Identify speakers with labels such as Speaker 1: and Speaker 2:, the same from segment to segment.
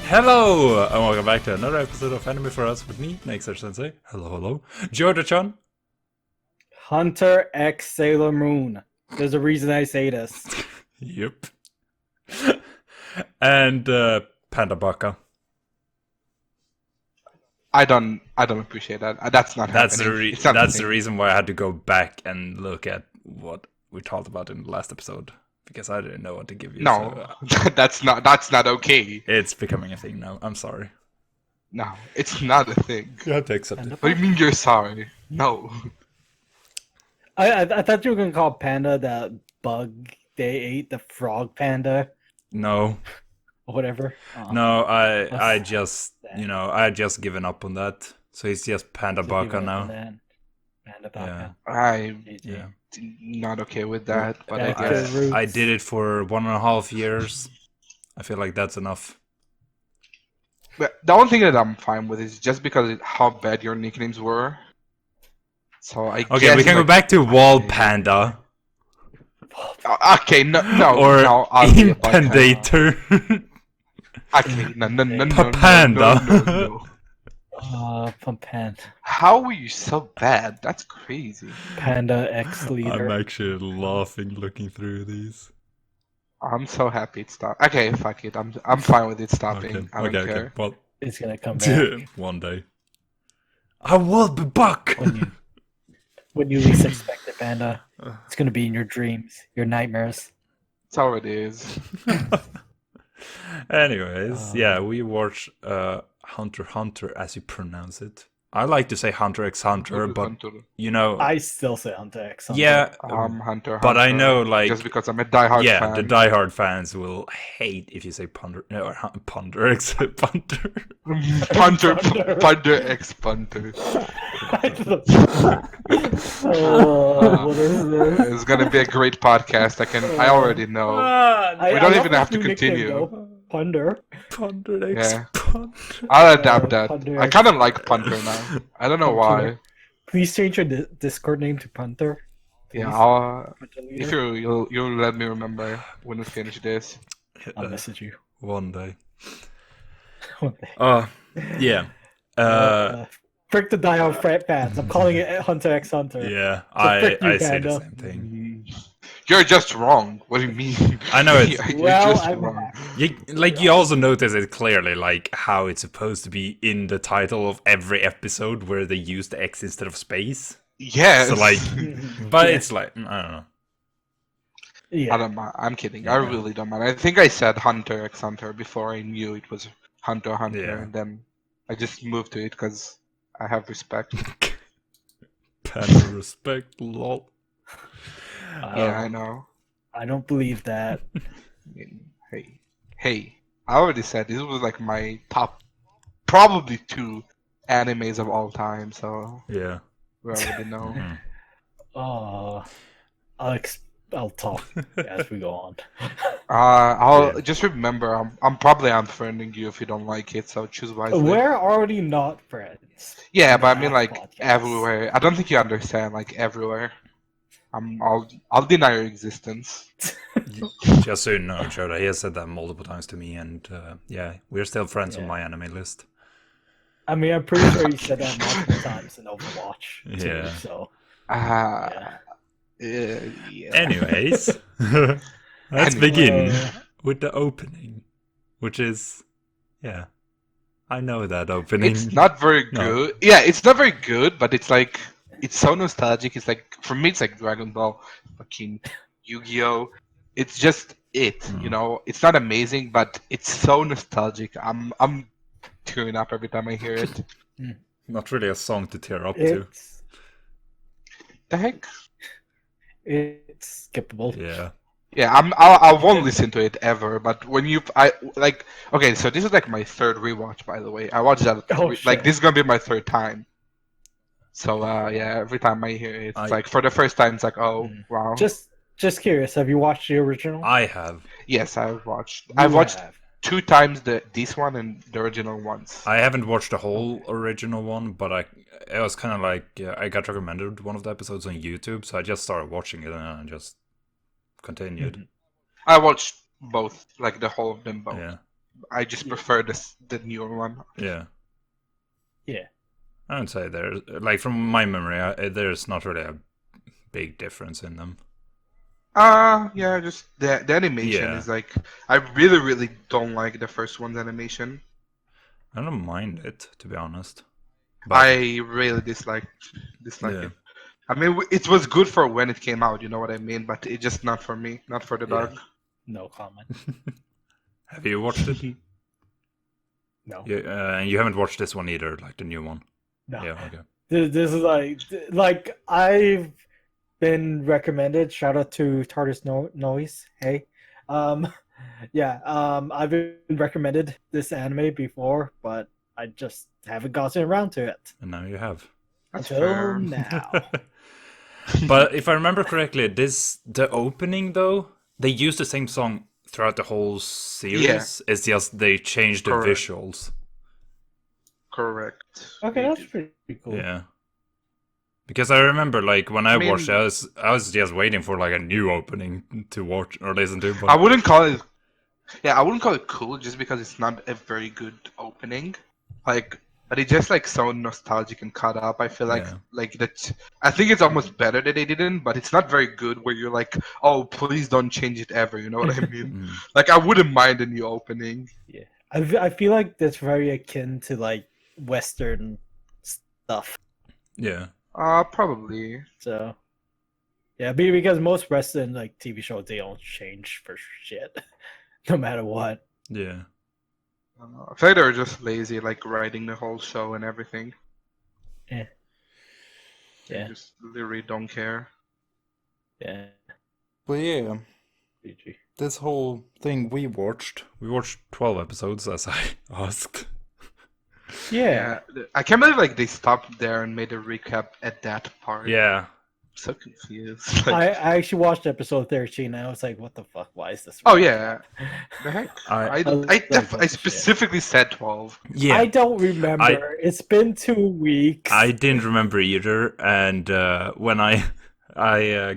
Speaker 1: Hello, and welcome back to another episode of Anime for Us with me, Nayxerr Sensei. Hello, hello. Jodha-chan.
Speaker 2: Hunter X Sailor Moon. There's a reason I say this.
Speaker 1: Yep. And Panda Baka.
Speaker 3: I don't appreciate that. That's not
Speaker 1: That's
Speaker 3: happening.
Speaker 1: the reason why I had to go back and look at what we talked about in the last episode, because I didn't know what to give you.
Speaker 3: No,
Speaker 1: so,
Speaker 3: that's not okay.
Speaker 1: it's becoming a thing now. I'm sorry.
Speaker 3: No, it's not a thing.
Speaker 1: You have to accept it.
Speaker 3: What do you mean you're sorry? No.
Speaker 2: I thought you were gonna call Panda that bug they ate, the frog panda
Speaker 1: No.
Speaker 2: or whatever.
Speaker 1: No, I just, I had just given up on that. So it's just Panda Baka now.
Speaker 2: Panda Baka.
Speaker 3: I'm
Speaker 1: Yeah.
Speaker 3: not okay with that, but I
Speaker 2: Back to
Speaker 3: guess.
Speaker 2: the roots.
Speaker 1: I did it for 1.5 years. I feel like that's enough.
Speaker 3: But the only thing that I'm fine with is just because how bad your nicknames were. So I
Speaker 1: Okay,
Speaker 3: guess
Speaker 1: we can go
Speaker 3: like-
Speaker 1: back to Wall Panda
Speaker 3: Okay, no,
Speaker 1: or
Speaker 3: I'll be a bug panda.
Speaker 1: Impendator.
Speaker 3: Okay, no,
Speaker 1: Panda.
Speaker 3: no.
Speaker 2: Panda.
Speaker 3: How were you so bad? That's crazy.
Speaker 2: Panda X leader.
Speaker 1: I'm actually laughing looking through these.
Speaker 3: I'm so happy it stopped. Okay, fuck it. I'm fine with it stopping. I don't care.
Speaker 1: Well,
Speaker 2: It's gonna come back
Speaker 1: one day. I will be back.
Speaker 2: when you least expect it, Panda. It's gonna be in your dreams, your nightmares.
Speaker 3: That's how it is.
Speaker 1: Anyways, yeah, we watch Hunter x Hunter as you pronounce it. I like to say Hunter x Hunter, but
Speaker 2: I still say Hunter X. Hunter.
Speaker 1: yeah,
Speaker 3: Hunter.
Speaker 1: but I know, like,
Speaker 3: just because I'm a diehard fan.
Speaker 1: the diehard fans will hate if you say Ponder or Ponder x Punter.
Speaker 3: Punter X Punter.
Speaker 2: What is this?
Speaker 3: It's gonna be a great podcast. I already know. We don't even have to continue.
Speaker 2: Ponder.
Speaker 1: Ponder x
Speaker 3: Yeah.
Speaker 1: Punter.
Speaker 3: I'll adapt that.
Speaker 2: Punter
Speaker 3: I
Speaker 2: X
Speaker 3: kind of like Punter now. I don't know why.
Speaker 2: Please change your Discord name to Punter.
Speaker 3: Yeah,
Speaker 2: Please.
Speaker 3: if you'll let me remember when we finish this.
Speaker 2: I'll message you.
Speaker 1: One day.
Speaker 2: One day.
Speaker 1: Yeah.
Speaker 2: Frick the diehard fans. I'm calling it Hunter X Hunter.
Speaker 1: Yeah,
Speaker 2: frick you,
Speaker 1: I say the
Speaker 2: Panda.
Speaker 1: same thing.
Speaker 3: You're just wrong. What do you mean?
Speaker 1: I know it's
Speaker 3: You're
Speaker 2: Well,
Speaker 3: just
Speaker 2: I'm
Speaker 3: wrong.
Speaker 1: you also notice it clearly, like how it's supposed to be in the title of every episode where they use the X instead of space.
Speaker 3: Yes.
Speaker 1: So like, but
Speaker 2: Yeah.
Speaker 1: it's like I don't know.
Speaker 2: Yeah.
Speaker 3: I don't mind. I'm kidding.
Speaker 1: Yeah.
Speaker 3: I really don't mind. I think I said Hunter x Hunter before I knew it was Hunter x Hunter,
Speaker 1: Yeah.
Speaker 3: and then I just moved to it because I have respect.
Speaker 1: Panda respect, lol.
Speaker 3: Yeah, I know.
Speaker 2: I don't believe that.
Speaker 3: I mean, hey, I already said this was like my top, probably 2 animes of all time. So
Speaker 1: Yeah.
Speaker 3: we already know.
Speaker 1: Mhm.
Speaker 2: Oh, I'll talk as we go on.
Speaker 3: I'll
Speaker 1: Yeah.
Speaker 3: just remember. I'm probably unfriending you if you don't like it. So choose wisely.
Speaker 2: We're already not friends.
Speaker 3: Yeah, but I
Speaker 2: Nah,
Speaker 3: mean like
Speaker 2: podcast.
Speaker 3: everywhere. I don't think you understand. Like everywhere. I'll deny your existence.
Speaker 1: Just so you know, Jodha, he has said that multiple times to me, and yeah, we're still friends on
Speaker 2: Yeah.
Speaker 1: my anime list.
Speaker 2: I mean, I'm pretty sure you said that multiple times in Overwatch. Too,
Speaker 1: Yeah.
Speaker 2: So
Speaker 3: Yeah.
Speaker 1: Anyways, let's
Speaker 3: Anyway.
Speaker 1: begin with the opening, which is, yeah, I know that opening.
Speaker 3: It's not very
Speaker 1: No.
Speaker 3: good. Yeah, it's not very good, but it's like it's so nostalgic. It's like for me, it's like Dragon Ball, fucking Yu-Gi-Oh. It's just it, you know. It's not amazing, but it's so nostalgic. I'm tearing up every time I hear it.
Speaker 1: Not really a song to tear up to.
Speaker 3: The heck?
Speaker 2: it's skippable.
Speaker 1: Yeah.
Speaker 3: Yeah, I won't listen to it ever. But when okay, so this is like my 3rd rewatch, by the way. I watched that
Speaker 2: Oh,
Speaker 3: like
Speaker 2: shit.
Speaker 3: this is gonna be my 3rd time. So yeah, every time I hear it, it's like for the first time, it's like, oh wow.
Speaker 2: Just curious. Have you watched the original?
Speaker 1: I have.
Speaker 3: Yes, I've watched.
Speaker 2: You
Speaker 3: I've watched
Speaker 2: have.
Speaker 3: 2 times this one and the original once.
Speaker 1: I haven't watched the whole original one, but it was kind of like I got recommended one of the episodes on YouTube, so I just started watching it and I just continued.
Speaker 3: I watched both, like the whole of them both.
Speaker 1: Yeah.
Speaker 3: I just prefer the newer one.
Speaker 1: Yeah.
Speaker 2: Yeah.
Speaker 1: I would say there's, like, from my memory, there's not really a big difference in them.
Speaker 3: Yeah, just the animation
Speaker 1: Yeah.
Speaker 3: is like I really really don't like the first one's animation.
Speaker 1: I don't mind it, to be honest. But
Speaker 3: I really dislike
Speaker 1: yeah.
Speaker 3: it. I mean, it was good for when it came out, you know what I mean? But it's just not for me, not for the
Speaker 1: Yeah.
Speaker 3: dog.
Speaker 2: No comment.
Speaker 1: Have you watched it?
Speaker 2: No.
Speaker 1: Yeah, and you haven't watched this one either, like the new one.
Speaker 2: No.
Speaker 1: Yeah, okay.
Speaker 2: This is like I've been recommended. Shout out to TARDIS Noise. Hey. Yeah. I've been recommended this anime before, but I just haven't gotten around to it
Speaker 1: And now you have.
Speaker 3: That's
Speaker 2: until
Speaker 3: fair.
Speaker 2: now.
Speaker 1: But if I remember correctly, the opening though, they used the same song throughout the whole series. It's just they changed the
Speaker 3: Correct.
Speaker 1: visuals.
Speaker 3: Correct.
Speaker 2: Okay, that's pretty cool.
Speaker 1: Yeah. Because I remember, like, when I
Speaker 3: mean-
Speaker 1: watched it, I was just waiting for like a new opening to watch or listen to. But
Speaker 3: I wouldn't call it. Yeah, I wouldn't call it cool just because it's not a very good opening. Like, but it's just like so nostalgic and caught up. I feel
Speaker 1: Yeah.
Speaker 3: like that. I think it's almost better that they didn't, but it's not very good. Where you're like, oh, please don't change it ever. You know what I mean?
Speaker 1: Mm.
Speaker 3: Like, I wouldn't mind a new opening.
Speaker 2: Yeah. I feel like that's very akin to like Western stuff.
Speaker 1: Yeah.
Speaker 3: Probably.
Speaker 2: So yeah, because most Western like TV shows they don't change for shit, no matter what.
Speaker 1: Yeah.
Speaker 3: I feel like they're just lazy, like writing the whole show and everything. They
Speaker 2: Yeah,
Speaker 3: just literally don't care.
Speaker 2: yeah.
Speaker 1: But yeah,
Speaker 2: GG.
Speaker 1: this whole thing we watched 12 episodes as I asked.
Speaker 2: Yeah.
Speaker 3: I can't believe like they stopped there and made a recap at that part.
Speaker 1: Yeah.
Speaker 3: I'm so confused.
Speaker 2: I actually watched episode 13 and I was like, what the fuck? Why is this?
Speaker 3: Oh yeah, the heck!
Speaker 1: I-
Speaker 3: I specifically said 12.
Speaker 1: Yeah.
Speaker 2: I don't remember. It's been 2 weeks.
Speaker 1: I didn't remember either, and when I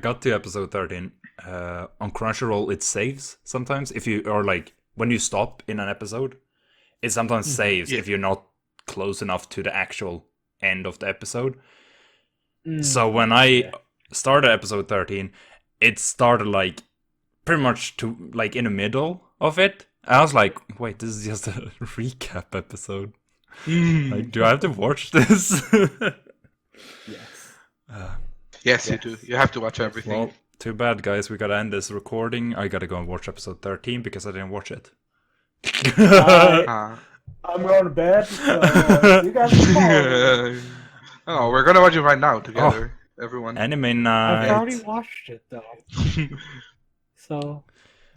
Speaker 1: got to episode 13 on Crunchyroll, it saves sometimes if you or like when you stop in an episode, it sometimes saves
Speaker 3: Yeah.
Speaker 1: if you're not close enough to the actual end of the episode.
Speaker 2: Mm,
Speaker 1: So when I
Speaker 2: yeah.
Speaker 1: started episode 13, it started like pretty much to like in the middle of it. I was like, wait, this is just a recap episode. Like, do I have to watch this?
Speaker 2: Yes.
Speaker 3: Yes, you do. You have to watch everything.
Speaker 1: Well, too bad, guys. We gotta end this recording. I gotta go and watch episode 13 because I didn't watch it.
Speaker 2: I'm going to bed. So you guys can follow.
Speaker 3: Oh, we're gonna watch it right now together, everyone.
Speaker 1: Anime
Speaker 2: I've
Speaker 1: night.
Speaker 2: already watched it though. So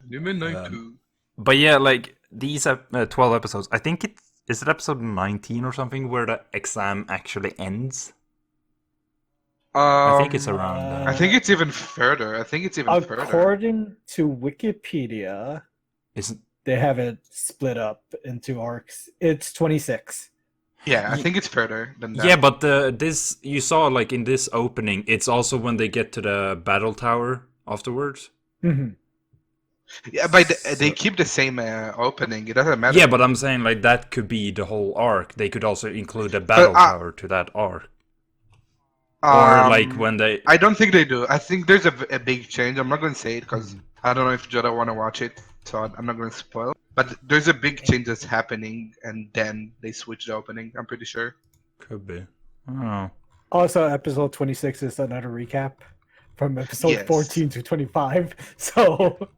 Speaker 3: Midnight too.
Speaker 1: But yeah, like these 12 episodes. I think is it episode 19 or something where the exam actually ends. I think it's around that.
Speaker 3: I think it's even further. I think it's even further.
Speaker 2: according to Wikipedia,
Speaker 1: Isn't
Speaker 2: they have it split up into arcs. It's 26.
Speaker 3: Yeah, I think it's further than that.
Speaker 1: yeah, but this you saw like in this opening, it's also when they get to the battle tower afterwards.
Speaker 2: Mm-hmm.
Speaker 3: Yeah, but they keep the same opening. It doesn't matter.
Speaker 1: Yeah, but I'm saying like that could be the whole arc. They could also include the battle tower to that arc. Or like when they.
Speaker 3: I don't think they do. I think there's a big change. I'm not going to say it because I don't know if Jodha want to watch it, so I'm not going to spoil. But there's a big change that's happening, and then they switch the opening. I'm pretty sure.
Speaker 1: Could be. I don't know.
Speaker 2: Also, episode 26 is another recap from episode
Speaker 3: Yes.
Speaker 2: 14 to 25. So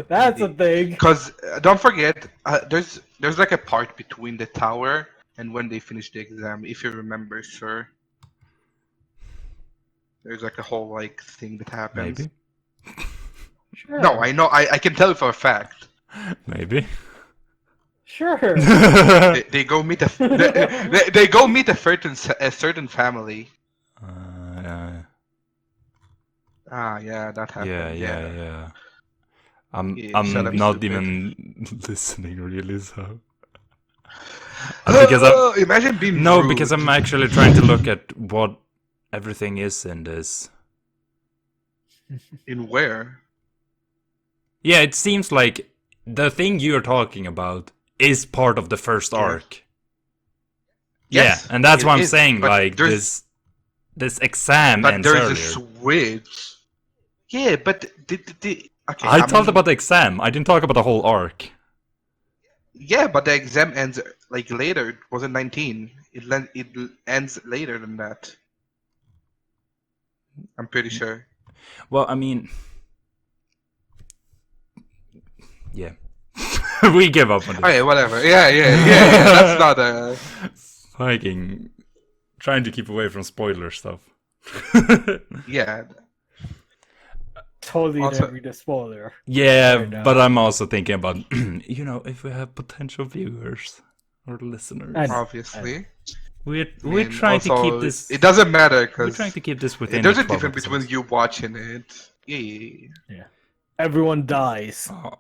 Speaker 2: that's a thing.
Speaker 3: Because don't forget, there's like a part between the tower and when they finish the exam. If you remember, sure. There's like a whole like thing that happens.
Speaker 1: Maybe.
Speaker 2: Sure.
Speaker 3: No, I know. I can tell you for a fact.
Speaker 1: Maybe.
Speaker 2: Sure.
Speaker 3: They go meet they go meet a certain family.
Speaker 1: Yeah.
Speaker 3: Yeah, that happened.
Speaker 1: Yeah. I'm
Speaker 3: Yeah, shut up,
Speaker 1: not
Speaker 3: stupid.
Speaker 1: even listening really, so. Because
Speaker 3: imagine being rude.
Speaker 1: because I'm actually trying to look at what everything is in this.
Speaker 3: In where?
Speaker 1: Yeah, it seems like the thing you're talking about is part of the first
Speaker 3: Yeah.
Speaker 1: arc.
Speaker 3: Yes,
Speaker 1: yeah, and that's
Speaker 3: it
Speaker 1: what I'm
Speaker 3: is,
Speaker 1: saying.
Speaker 3: but
Speaker 1: Like
Speaker 3: there's-
Speaker 1: this exam
Speaker 3: But
Speaker 1: ends
Speaker 3: there's a
Speaker 1: earlier.
Speaker 3: switch. Yeah, but okay,
Speaker 1: I talked about the exam. I didn't talk about the whole arc.
Speaker 3: yeah, but the exam ends like later. It wasn't 19. It ends later than that. I'm pretty sure.
Speaker 1: Well, I mean, yeah, we give up on this.
Speaker 3: Okay, whatever. Yeah. That's not a.
Speaker 1: Fucking trying to keep away from spoiler stuff.
Speaker 3: Yeah.
Speaker 2: Totally
Speaker 3: Also-
Speaker 2: didn't read a spoiler.
Speaker 1: Yeah,
Speaker 2: Right now.
Speaker 1: but I'm also thinking about, if we have potential viewers or listeners,
Speaker 2: I know.
Speaker 3: Obviously.
Speaker 1: we're
Speaker 3: And
Speaker 1: trying to
Speaker 3: also,
Speaker 1: keep this.
Speaker 3: It doesn't matter
Speaker 1: We're
Speaker 3: because
Speaker 1: trying to keep this within.
Speaker 3: there's
Speaker 1: the
Speaker 3: a
Speaker 1: 12
Speaker 3: difference between
Speaker 1: episodes.
Speaker 3: you watching it. Yeah.
Speaker 2: Everyone dies.
Speaker 1: Oh,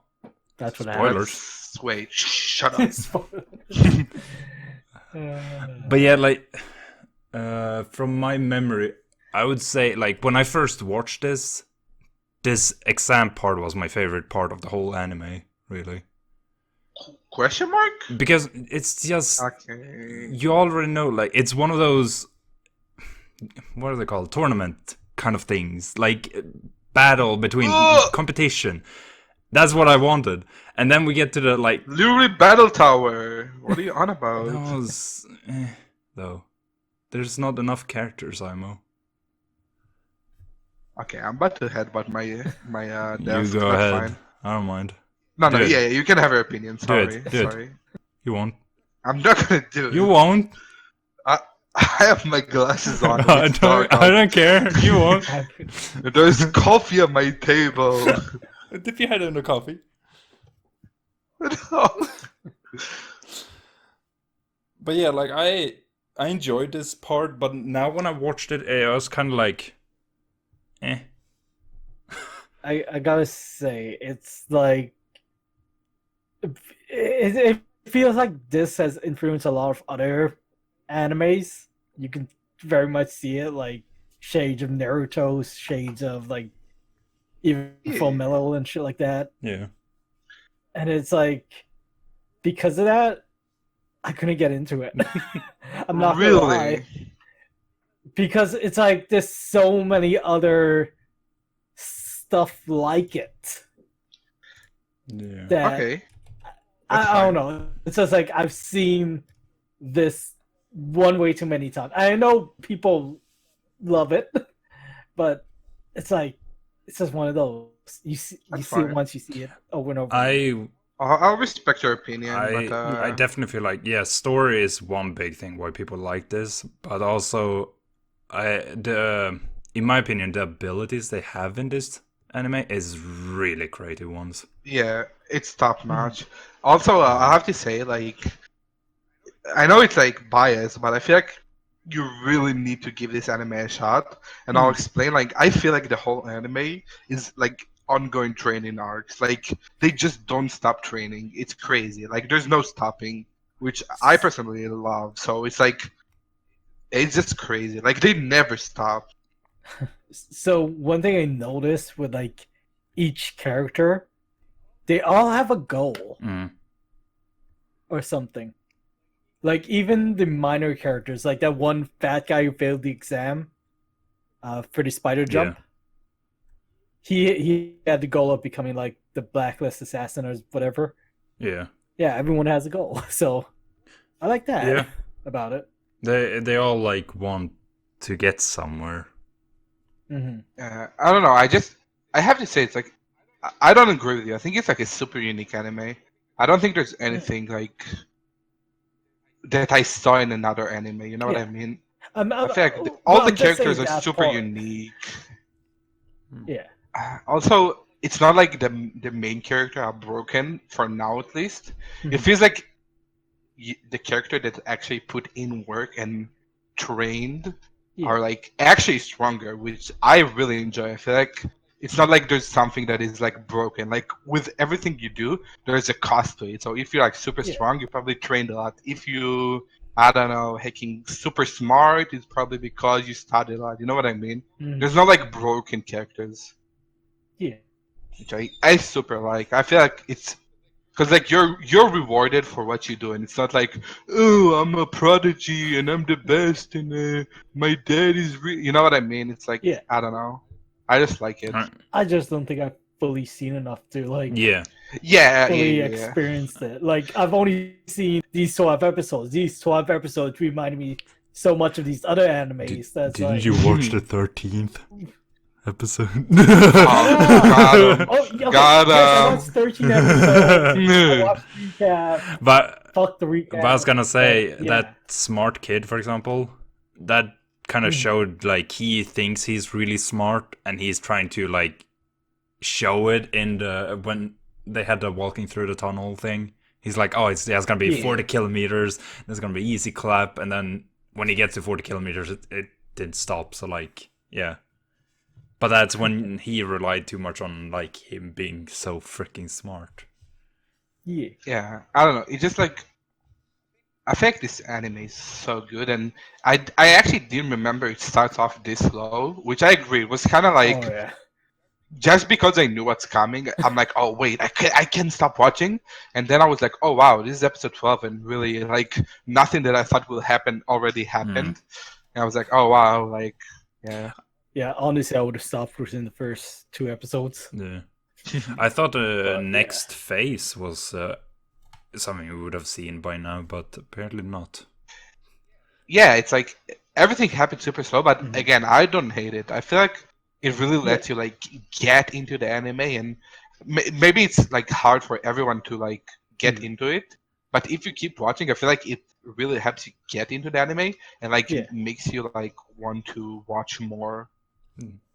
Speaker 2: That's what
Speaker 1: spoilers.
Speaker 3: Wait, shut up.
Speaker 2: happens.
Speaker 1: But yeah, like, from my memory, I would say, like, when I first watched this exam part was my favorite part of the whole anime, really.
Speaker 3: Question mark?
Speaker 1: Because it's just,
Speaker 3: Okay.
Speaker 1: you already know, like, it's one of those, what are they called? Tournament kind of things. Like, battle between competition. That's what I wanted. And then we get to the, like,
Speaker 3: Literally Battle Tower. What are you on about?
Speaker 1: that was, though. There's not enough characters, Imo.
Speaker 3: Okay, I'm about to headbutt my
Speaker 1: You
Speaker 3: desk.
Speaker 1: go
Speaker 3: That's
Speaker 1: ahead.
Speaker 3: fine.
Speaker 1: I don't mind.
Speaker 3: No,
Speaker 1: Do it.
Speaker 3: yeah, you can have your opinion.
Speaker 1: Do
Speaker 3: Sorry,
Speaker 1: it, do it.
Speaker 3: sorry.
Speaker 1: You won't.
Speaker 3: I'm not gonna do it.
Speaker 1: You won't.
Speaker 3: I have my glasses on. And
Speaker 1: I
Speaker 3: it's dark
Speaker 1: don't. I
Speaker 3: out.
Speaker 1: don't care. You won't.
Speaker 3: There's coffee on my table.
Speaker 1: Dip your head in the coffee. But yeah, like I enjoyed this part, but now when I watched it, I was kind of like, eh.
Speaker 2: I gotta say, it's like it feels like this has influenced a lot of other animes. You can very much see it, like shades of Naruto, shades of like even Full Metal and shit like that.
Speaker 1: Yeah.
Speaker 2: And it's like because of that, I couldn't get into it. I'm not gonna lie.
Speaker 3: Really?
Speaker 2: Because it's like there's so many other stuff like it
Speaker 1: Yeah.
Speaker 2: that
Speaker 3: Okay.
Speaker 2: I don't know. It's just like I've seen this one way too many times. I know people love it, but it's like it's just one of those. You see
Speaker 3: That's
Speaker 2: it
Speaker 3: fine.
Speaker 2: once, you see it over and over.
Speaker 3: I'll respect your opinion,
Speaker 1: I
Speaker 3: but
Speaker 1: definitely feel like, yeah, story is one big thing why people like this, but also in my opinion, the abilities they have in this anime is really creative ones.
Speaker 3: yeah, it's top notch. Also, I have to say, like, I know it's like biased, but I feel like you really need to give this anime a shot. And I'll explain. Like, I feel like the whole anime is like ongoing training arcs. Like, they just don't stop training. It's crazy. Like, there's no stopping, which I personally love. So it's like, it's just crazy. Like, they never stop.
Speaker 2: So one thing I noticed with like each character, they all have a goal
Speaker 1: Mm.
Speaker 2: or something. Like even the minor characters, like that one fat guy who failed the exam, for the spider jump. He had the goal of becoming like the blacklist assassin or whatever.
Speaker 1: Yeah.
Speaker 2: Yeah, everyone has a goal, so I like that
Speaker 1: Yeah.
Speaker 2: about it.
Speaker 1: They all like want to get somewhere.
Speaker 2: Hmm.
Speaker 3: I don't know. I have to say, it's like, I don't agree with you. I think it's like a super unique anime. I don't think there's anything like that I saw in another anime. You know what I mean? I feel like all the
Speaker 2: I'm just saying
Speaker 3: characters are
Speaker 2: that
Speaker 3: super
Speaker 2: part.
Speaker 3: unique.
Speaker 2: Yeah.
Speaker 3: Also, it's not like the main character are broken for now, at least. It
Speaker 2: Mhm.
Speaker 3: feels like the character that actually put in work and trained
Speaker 2: Yeah.
Speaker 3: are like actually stronger, which I really enjoy. I feel like it's not like there's something that is like broken. Like with everything you do, there's a cost to it. So if you're like super
Speaker 2: Yeah.
Speaker 3: strong, you probably trained a lot. If you, I don't know, hacking super smart, it's probably because you studied a lot. You know what I mean?
Speaker 2: Mhm.
Speaker 3: There's no like broken characters,
Speaker 2: Yeah.
Speaker 3: which I super like. I feel like it's Because like you're rewarded for what you do, and it's not like, oh, I'm a prodigy and I'm the best, and my dad is you know what I mean? It's like
Speaker 2: Yeah.
Speaker 3: I don't know. I just like it.
Speaker 2: I just don't think I've fully seen enough to like
Speaker 1: Yeah.
Speaker 2: fully
Speaker 3: Yeah.
Speaker 2: experienced it. Like I've only seen these 12 episodes. These 12 episodes reminded me so much of these other animes. That's
Speaker 1: Didn't
Speaker 2: like,
Speaker 1: you watch the 13th episode?
Speaker 3: Got him.
Speaker 2: oh, yeah, okay.
Speaker 3: Got
Speaker 2: Yes, I
Speaker 3: him.
Speaker 2: watched 13 episodes. I watched recap.
Speaker 1: But
Speaker 2: Fuck the recap.
Speaker 1: But I was gonna say
Speaker 2: yeah.
Speaker 1: that smart kid, for example, that kind of showed like he thinks he's really smart and he's trying to like show it in the when they had the walking through the tunnel thing. He's like, oh, it's gonna be 40 kilometers. There's gonna be easy clap, and then when he gets to 40 kilometers, it didn't stop. So like, yeah. But that's when he relied too much on like him being so freaking smart.
Speaker 2: Yeah.
Speaker 3: Yeah, I don't know. It's just like I think this anime is so good, and I actually didn't remember it starts off this low, which I agree. It was kind of like
Speaker 2: Oh yeah.
Speaker 3: just because I knew what's coming, I'm like, oh wait, I can't stop watching, and then I was like, oh wow, this is episode 12, and really like nothing that I thought will happen already happened, and I was like, oh wow, like yeah.
Speaker 2: Yeah, honestly, I would have stopped within the first 2 episodes.
Speaker 1: Yeah. I thought the
Speaker 2: But,
Speaker 1: next phase was something we would have seen by now, but apparently not.
Speaker 3: Yeah, it's like everything happened super slow, but again, I don't hate it. I feel like it really lets you like get into the anime, and maybe it's like hard for everyone to like get into it. But if you keep watching, I feel like it really helps you get into the anime and like makes you like want to watch more.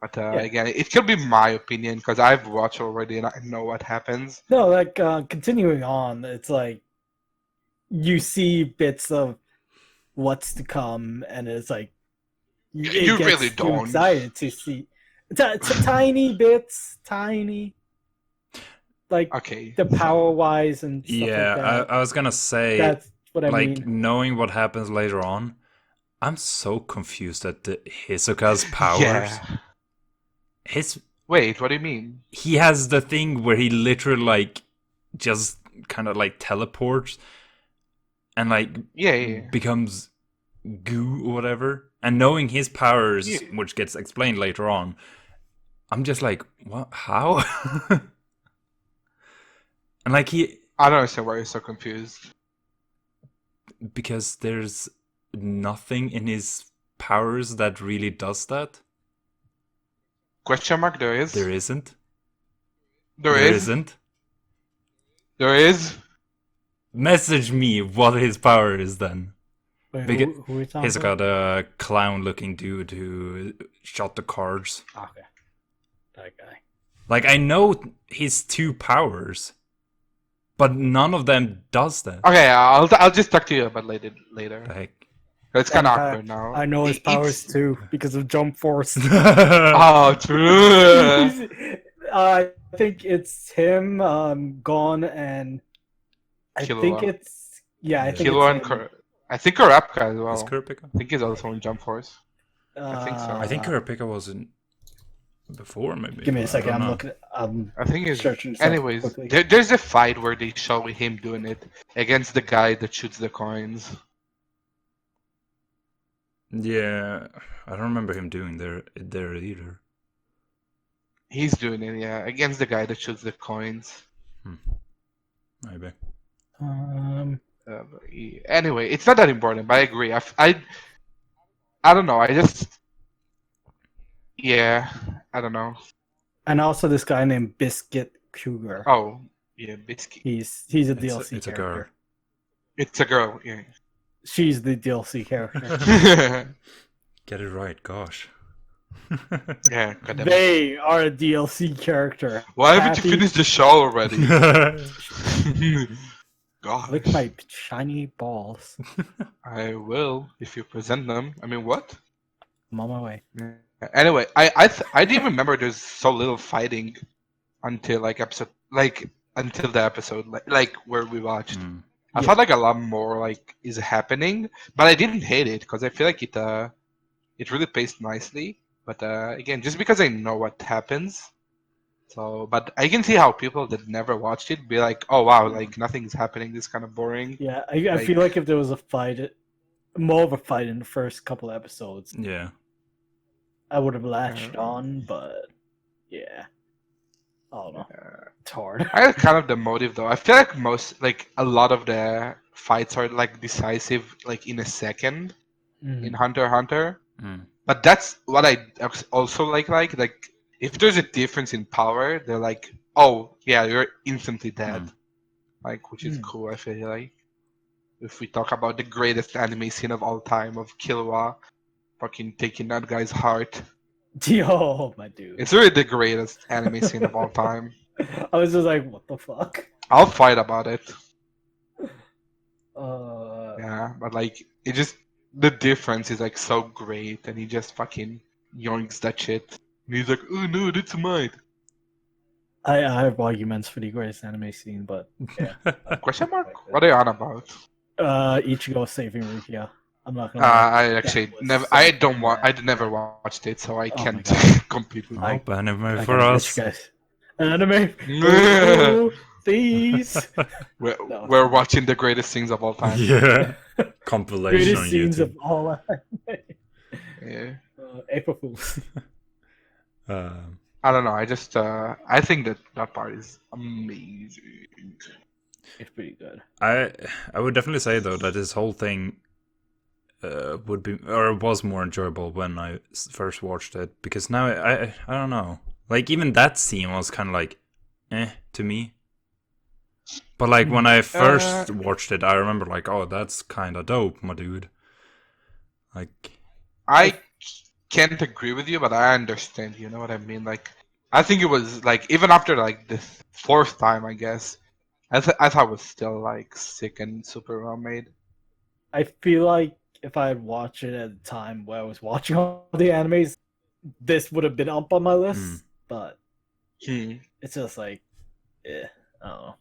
Speaker 3: But again, it could be my opinion because I've watched already and I know what happens.
Speaker 2: No, like continuing on, it's like you see bits of what's to come, and it's like
Speaker 3: You really don't.
Speaker 2: excited to see tiny bits, tiny, like
Speaker 3: Okay.
Speaker 2: the power wise and stuff
Speaker 1: Yeah,
Speaker 2: like that.
Speaker 1: I was gonna say,
Speaker 2: That's what I
Speaker 1: like
Speaker 2: mean.
Speaker 1: knowing what happens later on, I'm so confused at the Hisoka's powers.
Speaker 3: Yeah. Wait, what do you mean?
Speaker 1: He has the thing where he literally like just kind of like teleports and like becomes goo or whatever. And knowing his powers, which gets explained later on, I'm just like, what? How? And like
Speaker 3: I don't understand why you're so confused.
Speaker 1: Because there's nothing in his powers that really does that.
Speaker 3: Question mark? There is.
Speaker 1: There isn't.
Speaker 3: There
Speaker 1: isn't.
Speaker 3: There is.
Speaker 1: Message me what his power is then.
Speaker 2: Wait, who are we talking
Speaker 1: He's got a clown-looking dude who shot the cards.
Speaker 2: Okay, that guy.
Speaker 1: Like I know his 2 powers, but none of them does that.
Speaker 3: Okay, I'll just talk to you about later.
Speaker 1: Like,
Speaker 3: It's kind of awkward now.
Speaker 2: I know his powers too because of Jump Force.
Speaker 3: Oh, true.
Speaker 2: I think it's him, Gon, and I think it's I think
Speaker 3: Killua
Speaker 2: it's
Speaker 3: and I think Kurapika as well.
Speaker 1: is Kurapika?
Speaker 3: I think he's also in Jump Force. I think so.
Speaker 1: I think Kurapika was in before, maybe.
Speaker 2: Give me a second.
Speaker 1: I don't
Speaker 2: I'm
Speaker 1: know.
Speaker 2: looking.
Speaker 3: I think he's.
Speaker 2: Searching
Speaker 3: Anyways,
Speaker 2: quickly.
Speaker 3: there's a fight where they show him doing it against the guy that shoots the coins.
Speaker 1: Yeah, I don't remember him doing there either.
Speaker 3: He's doing it, yeah, against the guy that shoots the coins.
Speaker 1: Maybe.
Speaker 3: Anyway, it's not that important, but I agree. I don't know. I just, yeah, I don't know.
Speaker 2: And also this guy named Biscuit Cougar.
Speaker 3: Oh, yeah, Biscuit.
Speaker 2: He's a DLC
Speaker 1: It's a
Speaker 2: character.
Speaker 1: girl.
Speaker 3: It's a girl. Yeah.
Speaker 2: She's the DLC character.
Speaker 1: Get it right, gosh.
Speaker 3: Yeah. Goddamn.
Speaker 2: They are a DLC character.
Speaker 3: Why haven't you finished the show already? God.
Speaker 2: Look at my shiny balls.
Speaker 3: I will if you present them. I mean, what?
Speaker 2: I'm on my way.
Speaker 3: Anyway, I didn't remember there's so little fighting until until the episode like where we watched. I thought like a lot more like is happening, but I didn't hate it because I feel like it really paced nicely. But again, just because I know what happens, So, but I can see how people that never watched it be like, "Oh wow, like nothing's happening. This is kind of boring."
Speaker 2: Yeah, I feel
Speaker 3: Like,
Speaker 2: like if there was a fight, more of a fight in the first couple episodes,
Speaker 1: Yeah.
Speaker 2: I would have latched
Speaker 3: uh,
Speaker 2: on. But yeah, I don't know. It's hard.
Speaker 3: I like kind of the motive though. I feel like like a lot of the fights are like decisive, like in a second in
Speaker 2: Mhm.
Speaker 3: Hunter x Hunter.
Speaker 1: Mm.
Speaker 3: But that's what I also like if there's a difference in power, they're like, oh yeah, you're instantly dead,
Speaker 1: Mm.
Speaker 3: like which is
Speaker 2: Mm.
Speaker 3: cool. I feel like if we talk about the greatest anime scene of all time of Killua fucking taking that guy's heart,
Speaker 2: Yo, my dude.
Speaker 3: it's really the greatest anime scene of all time.
Speaker 2: I was just like, what the fuck?
Speaker 3: I'll fight about it.
Speaker 2: Uh,
Speaker 3: Yeah, but like it just the difference is like so great, and he just fucking yoinks that shit. And he's like, oh no, that's mine.
Speaker 2: I have arguments for the greatest anime scene, but yeah.
Speaker 3: Question mark? What are you on about?
Speaker 2: Ichigo saving Rukia. I'm not gonna lie.
Speaker 3: I
Speaker 2: That
Speaker 3: actually
Speaker 2: was
Speaker 3: never.
Speaker 2: so
Speaker 3: I don't want. I
Speaker 2: bad.
Speaker 3: never watched it, so I
Speaker 2: Oh my
Speaker 3: can't
Speaker 2: god.
Speaker 3: compete with
Speaker 1: Oh, anime
Speaker 2: I
Speaker 1: for
Speaker 2: gotta get
Speaker 1: us.
Speaker 2: you guys. Anime.
Speaker 3: that.
Speaker 2: Oh, these.
Speaker 3: we're,
Speaker 2: No,
Speaker 3: we're watching the greatest things of all time.
Speaker 1: Yeah. Compilation
Speaker 2: greatest
Speaker 1: on
Speaker 2: scenes of
Speaker 1: YouTube.
Speaker 2: all anime.
Speaker 3: Yeah.
Speaker 2: April Fools.
Speaker 1: Um,
Speaker 3: I don't know. I just. I think that part is amazing.
Speaker 2: It's pretty good.
Speaker 1: I would definitely say though that this whole thing would be or was more enjoyable when I first watched it, because now I don't know, like even that scene was kind of like to me, but like when I
Speaker 3: Uh,
Speaker 1: first watched it I remember like, oh, that's kind of dope, my dude. Like,
Speaker 3: I can't agree with you, but I understand. You know what I mean? Like, I think it was like even after like the fourth time, I guess. I thought it was still like sick and super well made.
Speaker 2: I feel like if I had watched it at the time where I was watching all the animes, this would have been up on my list. But
Speaker 3: Hmm.
Speaker 2: it's just like, I don't know.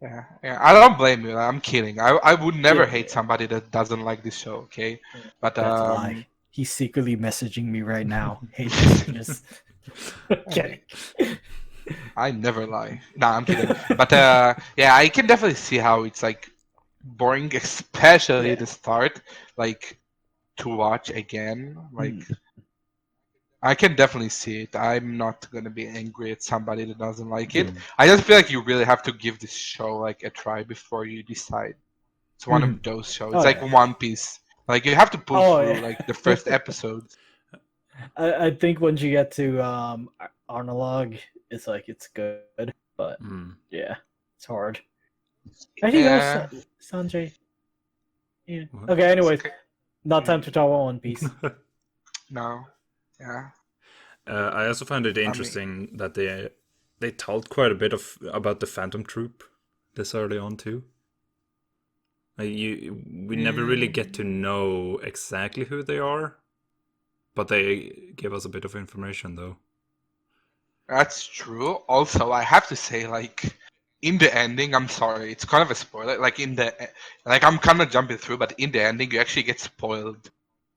Speaker 3: Yeah, yeah. I don't blame you. I'm kidding. I would never
Speaker 2: Yeah,
Speaker 3: hate somebody that doesn't like this show. Okay,
Speaker 2: yeah.
Speaker 3: but
Speaker 2: That's a lie. He's secretly messaging me right now. Hate messages. Kidding.
Speaker 3: I never lie. Nah, I'm kidding. But yeah, I can definitely see how it's like boring, especially
Speaker 2: Yeah.
Speaker 3: the start. Like to watch again. Like
Speaker 2: Hmm.
Speaker 3: I can definitely see it. I'm not gonna be angry at somebody that doesn't like it.
Speaker 1: Mm.
Speaker 3: I just feel like you really have to give this show like a try before you decide. It's one
Speaker 2: Mhm.
Speaker 3: of those shows. It's
Speaker 2: Oh
Speaker 3: like
Speaker 2: yeah.
Speaker 3: One Piece. Like you have to pull
Speaker 2: Oh
Speaker 3: through like the
Speaker 2: yeah.
Speaker 3: first episodes.
Speaker 2: I think once you get to Arnolog, it's like it's good, but yeah, it's hard. I think that was
Speaker 3: Yeah,
Speaker 2: Sanjay. Yeah.
Speaker 1: What?
Speaker 2: Okay.
Speaker 3: it's
Speaker 2: Anyways,
Speaker 3: okay.
Speaker 2: not time to talk about One Piece.
Speaker 3: No, yeah.
Speaker 1: I also found it
Speaker 3: I mean,
Speaker 1: interesting that they told quite a bit of about the Phantom Troop this early on too. Like we never really get to know exactly who they are, but they give us a bit of information though.
Speaker 3: that's true. Also, I have to say, like, in the ending, I'm sorry, it's kind of a spoiler. Like like I'm kind of jumping through, but in the ending, you actually get spoiled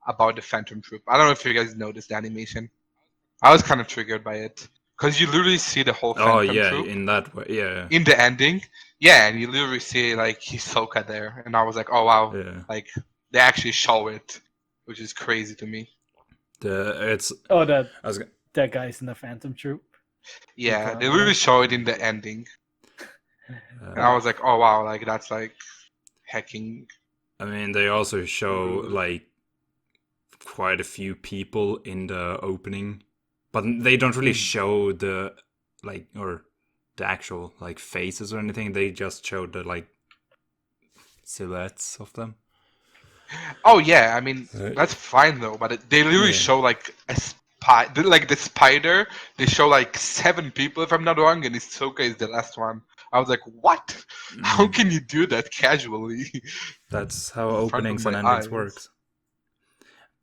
Speaker 3: about the Phantom Troop. I don't know if you guys noticed the animation. I was kind of triggered by it because you literally see the whole
Speaker 1: Oh
Speaker 3: Phantom
Speaker 1: yeah,
Speaker 3: Troop
Speaker 1: in that way, yeah,
Speaker 3: in the ending. Yeah, and you literally see like Hisoka there, and I was like, oh wow,
Speaker 1: yeah.
Speaker 3: like they actually show it, which is crazy to me.
Speaker 1: It's
Speaker 2: Oh, that
Speaker 1: I was
Speaker 2: that guy's in the Phantom Troop.
Speaker 3: Yeah, they
Speaker 2: Clown
Speaker 3: literally
Speaker 2: guy.
Speaker 3: show it in the ending, and I
Speaker 1: uh,
Speaker 3: was like, oh wow, like that's like hacking.
Speaker 1: I mean they also show
Speaker 3: Ooh.
Speaker 1: like quite a few people in the opening, but they don't really show the like or the actual like faces or anything. They just show the like silhouettes of them.
Speaker 3: Oh yeah, I mean
Speaker 1: Uh,
Speaker 3: that's fine though, but they literally
Speaker 1: yeah.
Speaker 3: show like a like the spider. They show like 7 people if I'm not wrong, and Hisoka is the last one. I was like, what? How can you do that casually
Speaker 1: That's how
Speaker 3: in front of
Speaker 1: openings and
Speaker 3: my
Speaker 1: endings
Speaker 3: eyes?
Speaker 1: works.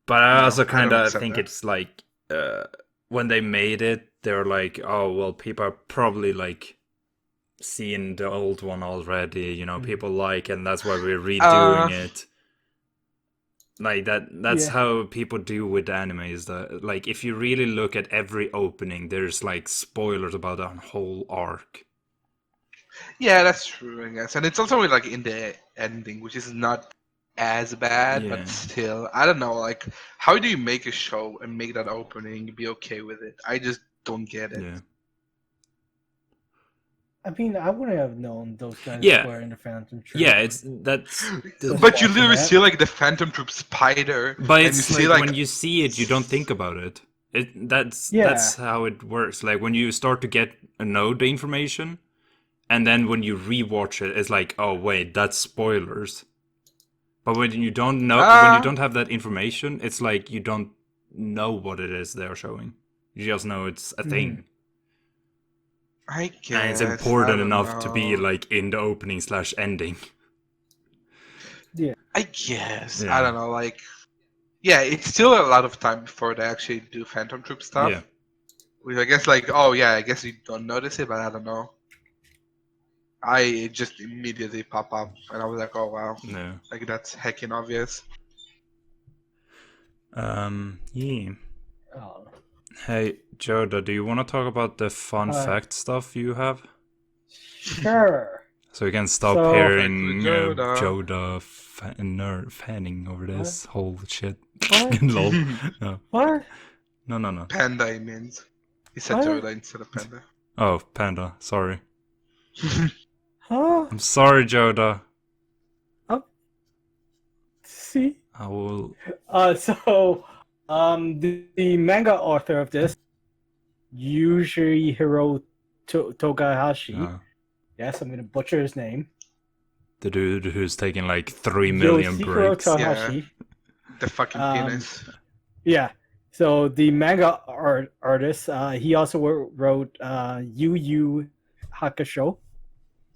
Speaker 1: But I
Speaker 3: No,
Speaker 1: also
Speaker 3: I
Speaker 1: kind
Speaker 3: don't
Speaker 1: of
Speaker 3: accept
Speaker 1: think
Speaker 3: that.
Speaker 1: it's like when they made it, they were like, "Oh well, people are probably like seeing the old one already. You know, people like, and that's why we're redoing
Speaker 3: Uh,
Speaker 1: it." Like that's
Speaker 2: Yeah.
Speaker 1: how people do with anime, is that like if you really look at every opening, there's like spoilers about a whole arc.
Speaker 3: Yeah, that's true, I guess. And it's also like in the ending, which is not as bad, but
Speaker 1: Yeah.
Speaker 3: still, I don't know. Like, how do you make a show and make that opening be okay with it? I just don't get it.
Speaker 1: Yeah.
Speaker 2: I mean, I wouldn't have known those guys
Speaker 1: Yeah.
Speaker 2: were in the Phantom Troop.
Speaker 1: Yeah, that's
Speaker 2: Just
Speaker 3: But you
Speaker 2: watching
Speaker 3: literally
Speaker 2: that.
Speaker 3: see like the Phantom Troop spider,
Speaker 1: but
Speaker 3: and you
Speaker 1: it's
Speaker 3: see
Speaker 1: like
Speaker 3: like
Speaker 1: when you see it, you don't think about it. That's
Speaker 2: Yeah.
Speaker 1: how it works. Like when you start to know the information, and then when you rewatch it, it's like, oh wait, that's spoilers. But when you don't know, when you don't have that information, it's like you don't know what it is they're showing. You just know it's a thing.
Speaker 3: I
Speaker 1: And
Speaker 3: guess
Speaker 1: it's important
Speaker 3: I don't
Speaker 1: enough to be
Speaker 3: know.
Speaker 1: like in the opening / ending.
Speaker 2: Yeah.
Speaker 3: I guess
Speaker 1: Yeah.
Speaker 3: I don't know. Like, yeah, it's still a lot of time before they actually do Phantom Troop stuff.
Speaker 1: Yeah.
Speaker 3: Which I guess like, oh yeah, I guess you don't notice it, but I don't know. It just immediately pop up, and I was like, oh wow,
Speaker 1: No.
Speaker 3: like that's heckin' obvious.
Speaker 1: Yeah.
Speaker 2: Oh.
Speaker 1: Hey, Jodha, do you want to talk about the fun
Speaker 2: Hi.
Speaker 1: fact stuff you have?
Speaker 2: Sure.
Speaker 1: So we can stop
Speaker 2: So-
Speaker 1: hearing
Speaker 3: Jodha.
Speaker 1: Jodha fanning over this whole shit.
Speaker 2: What?
Speaker 1: Lol. No.
Speaker 2: What?
Speaker 1: No.
Speaker 3: Panda, I means. He said
Speaker 2: What?
Speaker 3: Jodha instead of Panda.
Speaker 1: Oh, Panda. Sorry.
Speaker 2: Huh?
Speaker 1: I'm sorry, Jodha.
Speaker 2: See?
Speaker 1: I will.
Speaker 2: The manga author of this, Yujiro Togahashi. Yes, I'm gonna butcher his name.
Speaker 1: The dude who's taking like 3 million
Speaker 2: Yoshihiro
Speaker 1: breaks.
Speaker 2: Togahashi.
Speaker 3: The fucking penis.
Speaker 2: Yeah. So the manga artist, he also wrote Yu Yu Hakusho.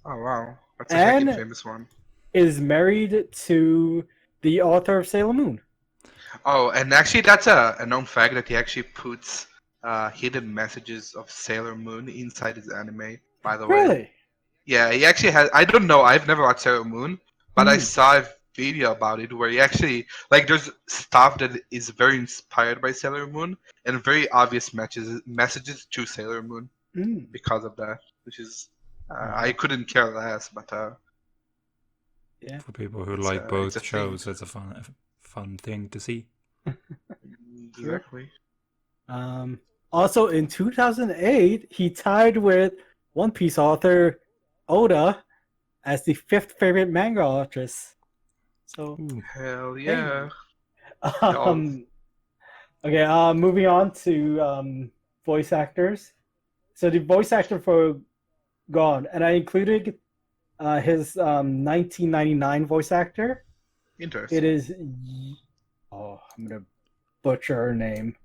Speaker 3: Oh wow, that's a
Speaker 2: And-
Speaker 3: heckin' famous one.
Speaker 2: Is married to the author of Sailor Moon.
Speaker 3: Oh, and actually, that's a known fact that he actually puts hidden messages of Sailor Moon inside his anime. By the way,
Speaker 2: Really?
Speaker 3: yeah, he actually has. I don't know. I've never watched Sailor Moon, but I
Speaker 2: Mhm.
Speaker 3: saw a video about it where he actually like there's stuff that is very inspired by Sailor Moon and very obvious messages to Sailor Moon
Speaker 2: Mm.
Speaker 3: because of that, which is I couldn't care less. But
Speaker 2: Yeah.
Speaker 1: For people who
Speaker 3: It's
Speaker 1: like
Speaker 3: a-
Speaker 1: both
Speaker 3: it's a
Speaker 1: shows,
Speaker 3: thing.
Speaker 1: it's a fun thing to see.
Speaker 3: exactly.
Speaker 2: Also in 2008, he tied with One Piece author Oda as the 5th favorite manga author. So,
Speaker 1: Ooh.
Speaker 3: Hell yeah.
Speaker 2: okay, moving on to voice actors. So the voice actor for Gon, and I included his 1999 voice actor.
Speaker 3: Interesting.
Speaker 2: It is. Oh, I'm gonna butcher her name.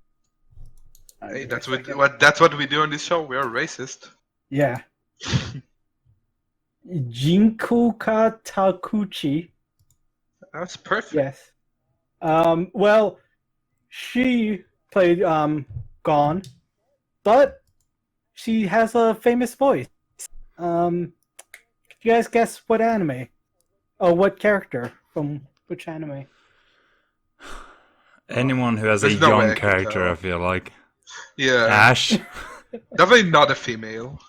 Speaker 3: Hey,
Speaker 2: Give me a
Speaker 3: that's
Speaker 2: second.
Speaker 3: that's what we do on this show. We are racist.
Speaker 2: Yeah. Jinko Takuchi.
Speaker 3: That's perfect.
Speaker 2: Yes. Well, she played Gon, but she has a famous voice. You guys guess what anime? Oh, what character from which anime?
Speaker 1: Anyone who has a
Speaker 3: There's no way
Speaker 1: young
Speaker 3: I could
Speaker 1: character,
Speaker 3: tell.
Speaker 1: I feel like.
Speaker 3: Yeah.
Speaker 1: Ash.
Speaker 3: Definitely not a female.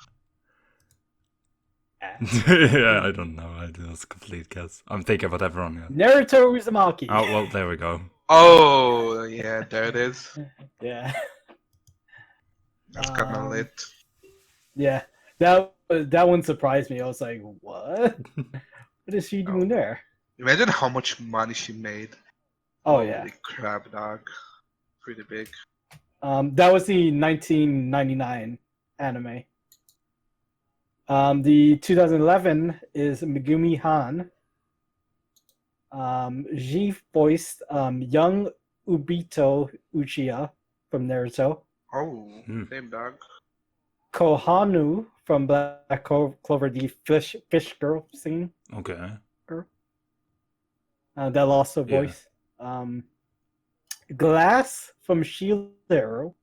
Speaker 1: Yeah, I don't know. That's a complete guess. I'm thinking about everyone. Yeah.
Speaker 2: Naruto Uzumaki.
Speaker 1: Oh well, there we go.
Speaker 3: Oh, yeah, there it is.
Speaker 2: Yeah.
Speaker 3: That's kind of lit.
Speaker 2: Yeah. That one surprised me. I was like, what? What is she doing there?
Speaker 3: Imagine how much money she made.
Speaker 2: Oh
Speaker 3: Holy
Speaker 2: yeah.
Speaker 3: crap, dog. Pretty big.
Speaker 2: That was the 1999 anime. The 2011 is Megumi Han. She voiced young Ubito Uchiha from Naruto.
Speaker 3: Oh,
Speaker 1: Hmm.
Speaker 3: same dog.
Speaker 2: Kohanu from Black Clover, the fish girl scene.
Speaker 1: Okay.
Speaker 2: That lost her
Speaker 1: Yeah.
Speaker 2: voice. Glass from Shield Hero.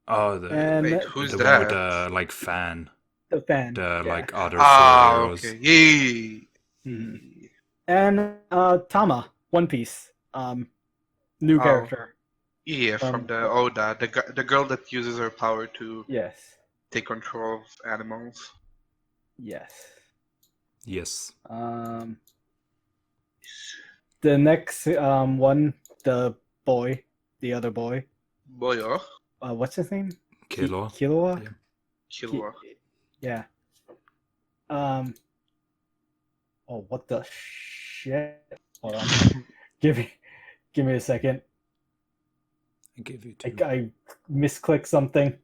Speaker 1: Oh,
Speaker 2: And
Speaker 3: Wait, who's
Speaker 1: the
Speaker 3: that?
Speaker 1: one with the like fan,
Speaker 2: the fan.
Speaker 1: the
Speaker 2: yeah.
Speaker 1: like other
Speaker 3: Ah,
Speaker 1: four heroes.
Speaker 3: okay. Yay.
Speaker 2: Mhm. And Tama, One Piece. New
Speaker 3: Oh.
Speaker 2: character.
Speaker 3: Yeah, from the Oda, the girl that uses her power to
Speaker 2: Yes.
Speaker 3: take control of animals.
Speaker 2: Yes.
Speaker 1: Yes.
Speaker 2: The next one, the other boy.
Speaker 3: Boyo,
Speaker 2: What's his name?
Speaker 1: Killua.
Speaker 2: Killua.
Speaker 1: Yeah.
Speaker 3: Killua.
Speaker 2: Yeah. Oh, what the shit? Hold on. give me a second.
Speaker 1: I gave you two.
Speaker 2: I misclicked something.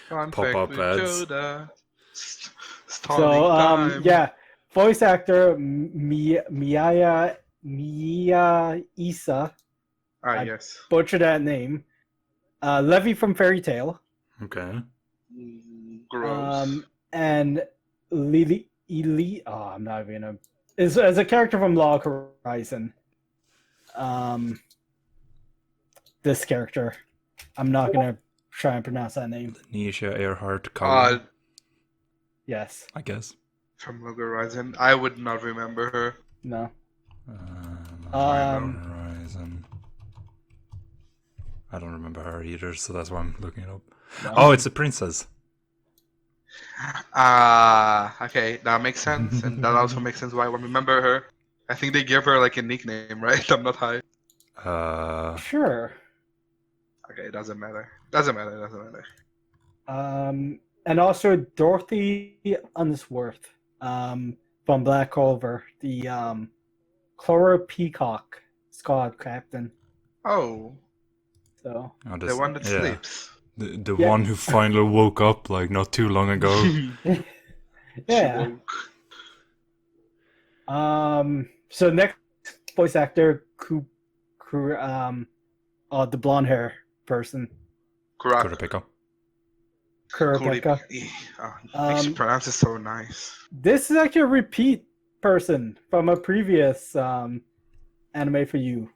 Speaker 3: Conflict
Speaker 1: Pop-up
Speaker 3: with
Speaker 1: ads.
Speaker 3: Jodha.
Speaker 2: So
Speaker 3: Stalling time.
Speaker 2: yeah, voice actor Mia Isa. I
Speaker 3: Yes.
Speaker 2: butchered that name. Levy from Fairy Tail.
Speaker 1: Okay.
Speaker 3: Gross.
Speaker 2: And Lily. Oh, I'm not even gonna. Is as a character from Log Horizon. This character, I'm not gonna try and pronounce that name.
Speaker 1: Nisha Earhart Kawa,
Speaker 2: Yes.
Speaker 1: I guess.
Speaker 3: From Log Horizon. I would not remember her.
Speaker 2: No.
Speaker 1: Horizon. I don't remember her either, so that's why I'm looking it up.
Speaker 2: No.
Speaker 1: Oh, it's a princess.
Speaker 3: Okay, that makes sense, and that also makes sense why I remember her. I think they gave her like a nickname, right? I'm not high.
Speaker 2: Sure.
Speaker 3: Okay, it doesn't matter. Doesn't matter.
Speaker 2: And also Dorothy Unsworth, from Black Clover, the Clara Peacock squad captain.
Speaker 3: Oh,
Speaker 2: So
Speaker 3: the one that sleeps.
Speaker 1: The
Speaker 2: Yeah.
Speaker 1: one who finally woke up like not too long ago.
Speaker 2: yeah.
Speaker 3: She woke.
Speaker 2: So next voice actor, the blonde hair person,
Speaker 1: Kurapika.
Speaker 2: Kurapika.
Speaker 3: Makes you pronounce it so nice.
Speaker 2: This is actually a repeat person from a previous anime for you.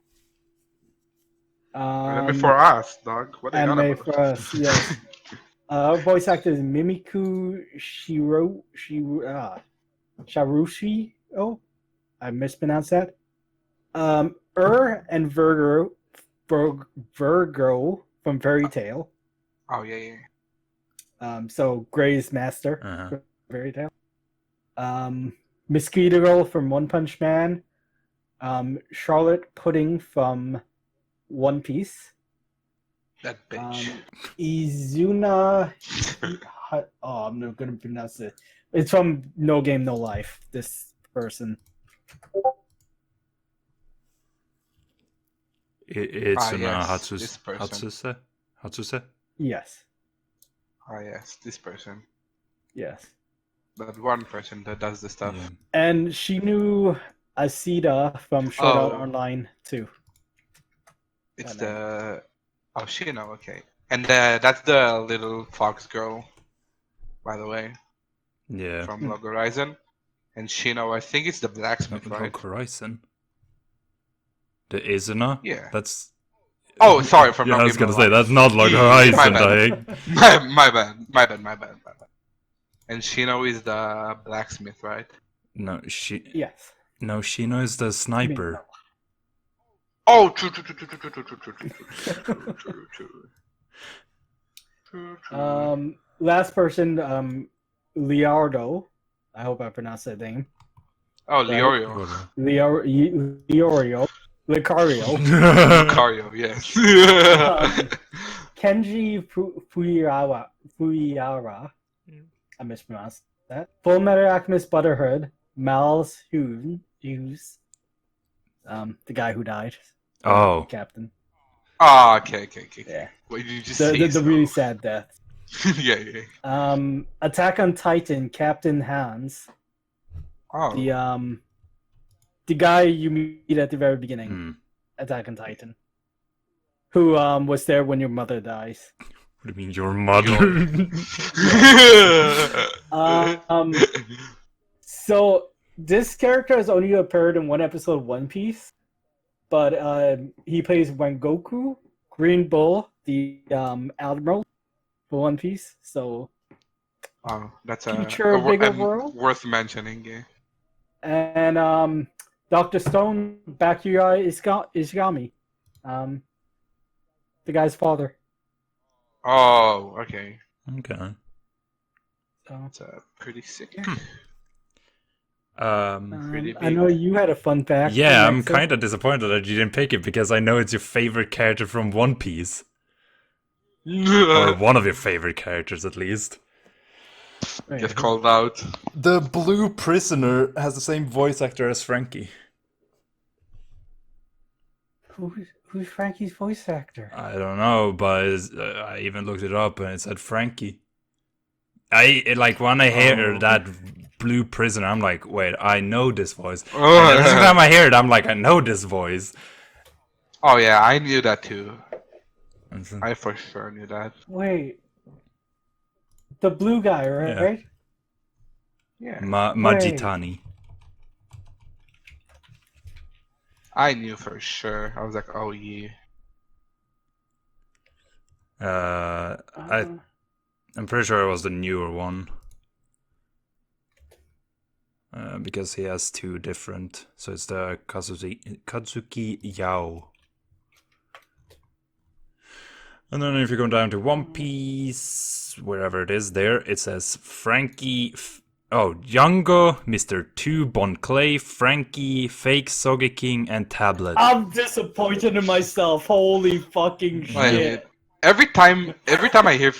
Speaker 3: Anime for us, dog. What are you on
Speaker 2: Anime
Speaker 3: about?
Speaker 2: for us, yes. Voice actor is Mimiku Sharushi. Oh, I mispronounced that. And Virgo from Fairy Tail.
Speaker 3: Oh yeah.
Speaker 2: So Gray's master
Speaker 1: Uh-huh.
Speaker 2: from Fairy Tail. Mosquito Girl from One Punch Man. Charlotte Pudding from One Piece.
Speaker 3: That bitch.
Speaker 2: Izuna. Oh, I'm not gonna pronounce it. It's from No Game No Life. This person.
Speaker 1: It's
Speaker 3: yes, this person.
Speaker 1: Hatsuse?
Speaker 2: Yes.
Speaker 3: Yes, this person.
Speaker 2: Yes.
Speaker 3: That one person that does the stuff.
Speaker 1: Yeah.
Speaker 2: And she knew Asida from Sword Art
Speaker 3: Oh.
Speaker 2: Online too.
Speaker 3: It's
Speaker 2: That name.
Speaker 3: the. Oh, Shino, okay. And that's the little fox girl, by the way,
Speaker 1: Yeah.
Speaker 3: from Log Horizon. And Shino, I think it's the blacksmith, right?
Speaker 1: Log Horizon. The Izuna?
Speaker 3: Yeah.
Speaker 1: That's.
Speaker 3: Oh, sorry, from
Speaker 1: Yeah,
Speaker 3: No
Speaker 1: I was
Speaker 3: Game
Speaker 1: gonna
Speaker 3: No
Speaker 1: say,
Speaker 3: Life.
Speaker 1: that's not Log
Speaker 3: Yeah,
Speaker 1: Horizon,
Speaker 3: my bad.
Speaker 1: Dying.
Speaker 3: My bad. And Shino is the blacksmith, right?
Speaker 1: No,
Speaker 2: Yes.
Speaker 1: Shino is the sniper.
Speaker 3: Oh, true.
Speaker 2: Last person, Leonardo. I hope I pronounced that name.
Speaker 3: Oh,
Speaker 2: Right.
Speaker 3: Leorio.
Speaker 2: Leorio. Lucario.
Speaker 3: Lucario, yes.
Speaker 2: Kenji Fuyara. I mispronounced that. Full Metal Alchemist Brotherhood. Miles Hughes. The guy who died.
Speaker 1: Oh.
Speaker 2: Captain.
Speaker 3: Ah, okay.
Speaker 2: Yeah.
Speaker 3: What did you just
Speaker 2: The
Speaker 3: say?
Speaker 2: really sad death.
Speaker 3: Yeah.
Speaker 2: Attack on Titan, Captain Hans.
Speaker 3: Oh.
Speaker 2: The guy you meet at the very beginning.
Speaker 1: Hmm.
Speaker 2: Attack on Titan. Who was there when your mother dies.
Speaker 1: What do you mean, your mother?
Speaker 2: So this character has only appeared in one episode of One Piece, but he plays Rengoku, Green Bull, the admiral for One Piece. So
Speaker 3: Oh, that's
Speaker 2: Future bigger world.
Speaker 3: worth mentioning. Yeah.
Speaker 2: And Dr. Stone, Bakuya Ishigami. The guy's father.
Speaker 3: Oh, okay.
Speaker 1: Okay.
Speaker 2: So,
Speaker 3: That's pretty sick. Pretty
Speaker 2: I
Speaker 3: big.
Speaker 2: know you had a fun fact.
Speaker 1: Yeah, I'm
Speaker 2: Nayxerr.
Speaker 1: kind of disappointed that you didn't pick it because I know it's your favorite character from One Piece. Or one of your favorite characters, at least.
Speaker 2: Wait,
Speaker 3: Get called out.
Speaker 1: The blue prisoner has the same voice actor as Frankie.
Speaker 2: who's Frankie's voice actor?
Speaker 1: I don't know, but I even looked it up and it said Frankie. When I hear
Speaker 3: Oh.
Speaker 1: that blue prisoner, I'm like, wait, I know this voice.
Speaker 3: Oh,
Speaker 1: And every time I hear it, I'm like, I know this voice.
Speaker 3: Oh yeah, I knew that too.
Speaker 1: And so-
Speaker 3: I for sure knew that.
Speaker 2: Wait. The blue guy, right?
Speaker 3: Yeah.
Speaker 1: Majitani.
Speaker 3: I knew for sure. I was like, oh yeah.
Speaker 1: I'm pretty sure it was the newer one. Because he has two different. So it's the Katsuki Yao. And then if you go down to One Piece, wherever it is there, it says Frankie... Django, Mr. 2, Bon Clay, Frankie, Fake Sogeking, and Tablet.
Speaker 2: I'm disappointed in myself. Holy fucking
Speaker 3: Wait,
Speaker 2: shit.
Speaker 3: every time I hear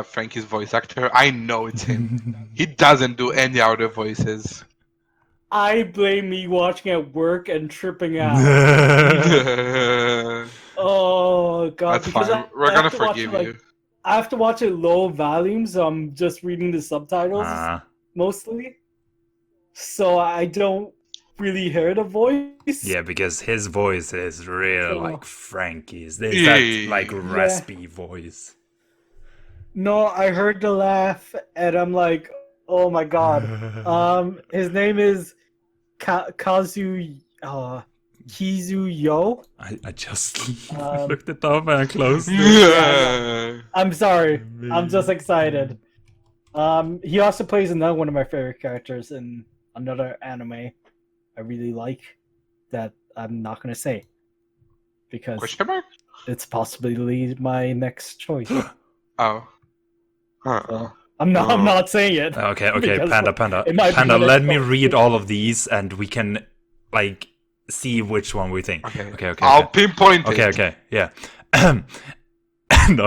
Speaker 3: Frankie's voice actor, I know it's him. He doesn't do any other voices.
Speaker 2: I blame me watching at work and tripping out.
Speaker 3: That's
Speaker 2: Oh god, because
Speaker 3: fine. We're
Speaker 2: I
Speaker 3: gonna
Speaker 2: have to watch
Speaker 3: forgive
Speaker 2: it,
Speaker 3: you.
Speaker 2: I have to watch it low volume, so I'm just reading the subtitles mostly. So I don't really hear the voice.
Speaker 1: Yeah, because his voice is really
Speaker 2: So-
Speaker 1: like Frankie's. There's that like
Speaker 3: Yeah.
Speaker 1: raspy voice.
Speaker 2: No, I heard the laugh and I'm like, oh my god. His name is Kizuyo.
Speaker 1: I just
Speaker 2: Um,
Speaker 1: looked it up and I closed it.
Speaker 3: Yeah.
Speaker 2: I'm sorry. I'm just excited. He also plays another one of my favorite characters in another anime I really like that I'm not gonna say because
Speaker 3: Question mark?
Speaker 2: it's possibly my next choice.
Speaker 3: Oh. Huh.
Speaker 2: So I'm not saying it.
Speaker 1: Okay,
Speaker 2: because
Speaker 1: Panda.
Speaker 2: it might be
Speaker 1: Panda,
Speaker 2: my
Speaker 1: let
Speaker 2: next
Speaker 1: me
Speaker 2: choice.
Speaker 1: read all of these and we can like see which one we think.
Speaker 3: Okay.
Speaker 1: Okay.
Speaker 3: I'll pinpoint it.
Speaker 1: Okay, yeah. No.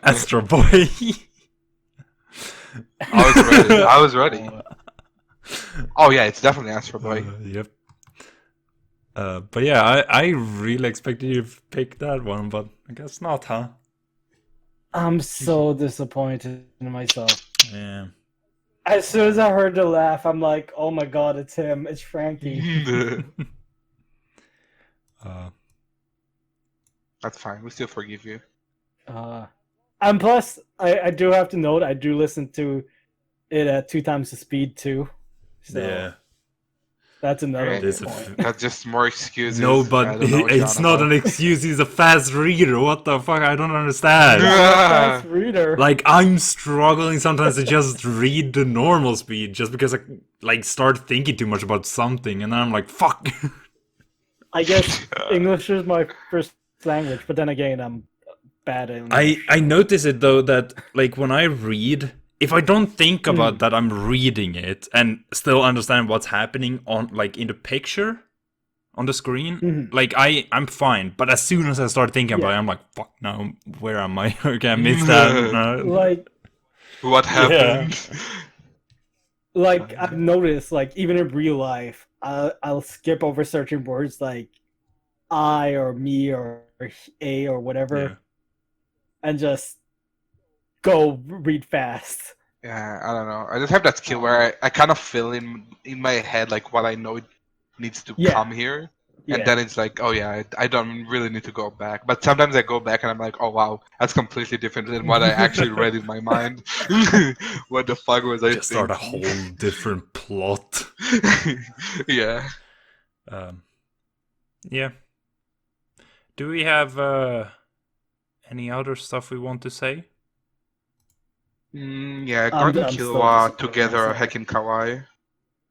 Speaker 1: Astro Boy.
Speaker 3: I was ready. Oh yeah, it's definitely Astro Boy.
Speaker 1: Yep. But yeah, I really expected you to pick that one, but I guess not, huh?
Speaker 2: I'm so disappointed in myself.
Speaker 1: Yeah.
Speaker 2: As soon as I heard the laugh, I'm like, oh my god, it's him. It's Frankie.
Speaker 3: That's fine. We still forgive you.
Speaker 2: And plus, I do have to note, I do listen to it at 2 times the speed too. So
Speaker 1: Yeah.
Speaker 2: that's another
Speaker 3: Right.
Speaker 2: point.
Speaker 3: That's just more excuses.
Speaker 1: No,
Speaker 3: I
Speaker 1: but
Speaker 3: don't know what you're
Speaker 1: it's
Speaker 3: on
Speaker 1: not
Speaker 3: about.
Speaker 1: an excuse. He's a fast reader. What the fuck? I don't understand.
Speaker 2: Fast reader.
Speaker 1: Like, I'm struggling sometimes to just read the normal speed just because I like start thinking too much about something, and then I'm like, fuck.
Speaker 2: I guess English is my first language, but then again, I'm bad at English.
Speaker 1: I notice it though that like when I read, if I don't think about that I'm reading it and still understand what's happening on like in the picture on the screen, like I'm fine. But as soon as I start thinking about it, I'm like, fuck, no, where am I? Okay, I missed that. No.
Speaker 2: Like
Speaker 3: What happened?
Speaker 2: I've noticed, like even in real life, I'll skip over certain words like I or me or a or whatever,
Speaker 1: Yeah.
Speaker 2: and just go read fast.
Speaker 3: Yeah, I don't know. I just have that skill where I kind of fill in my head like what I know it needs to
Speaker 2: Yeah.
Speaker 3: come here,
Speaker 2: Yeah.
Speaker 3: and then it's like, oh yeah, I don't really need to go back. But sometimes I go back and I'm like, oh wow, that's completely different than what I actually read in my mind. What the fuck was I
Speaker 1: Just start a
Speaker 3: thinking?
Speaker 1: whole different plot.
Speaker 3: Yeah.
Speaker 1: Yeah. Do we have any other stuff we want to say?
Speaker 3: Yeah,
Speaker 2: I'm
Speaker 3: Gordon
Speaker 2: still
Speaker 3: Killua
Speaker 2: disappointed
Speaker 3: together
Speaker 2: myself.
Speaker 3: Hekin Kawaii.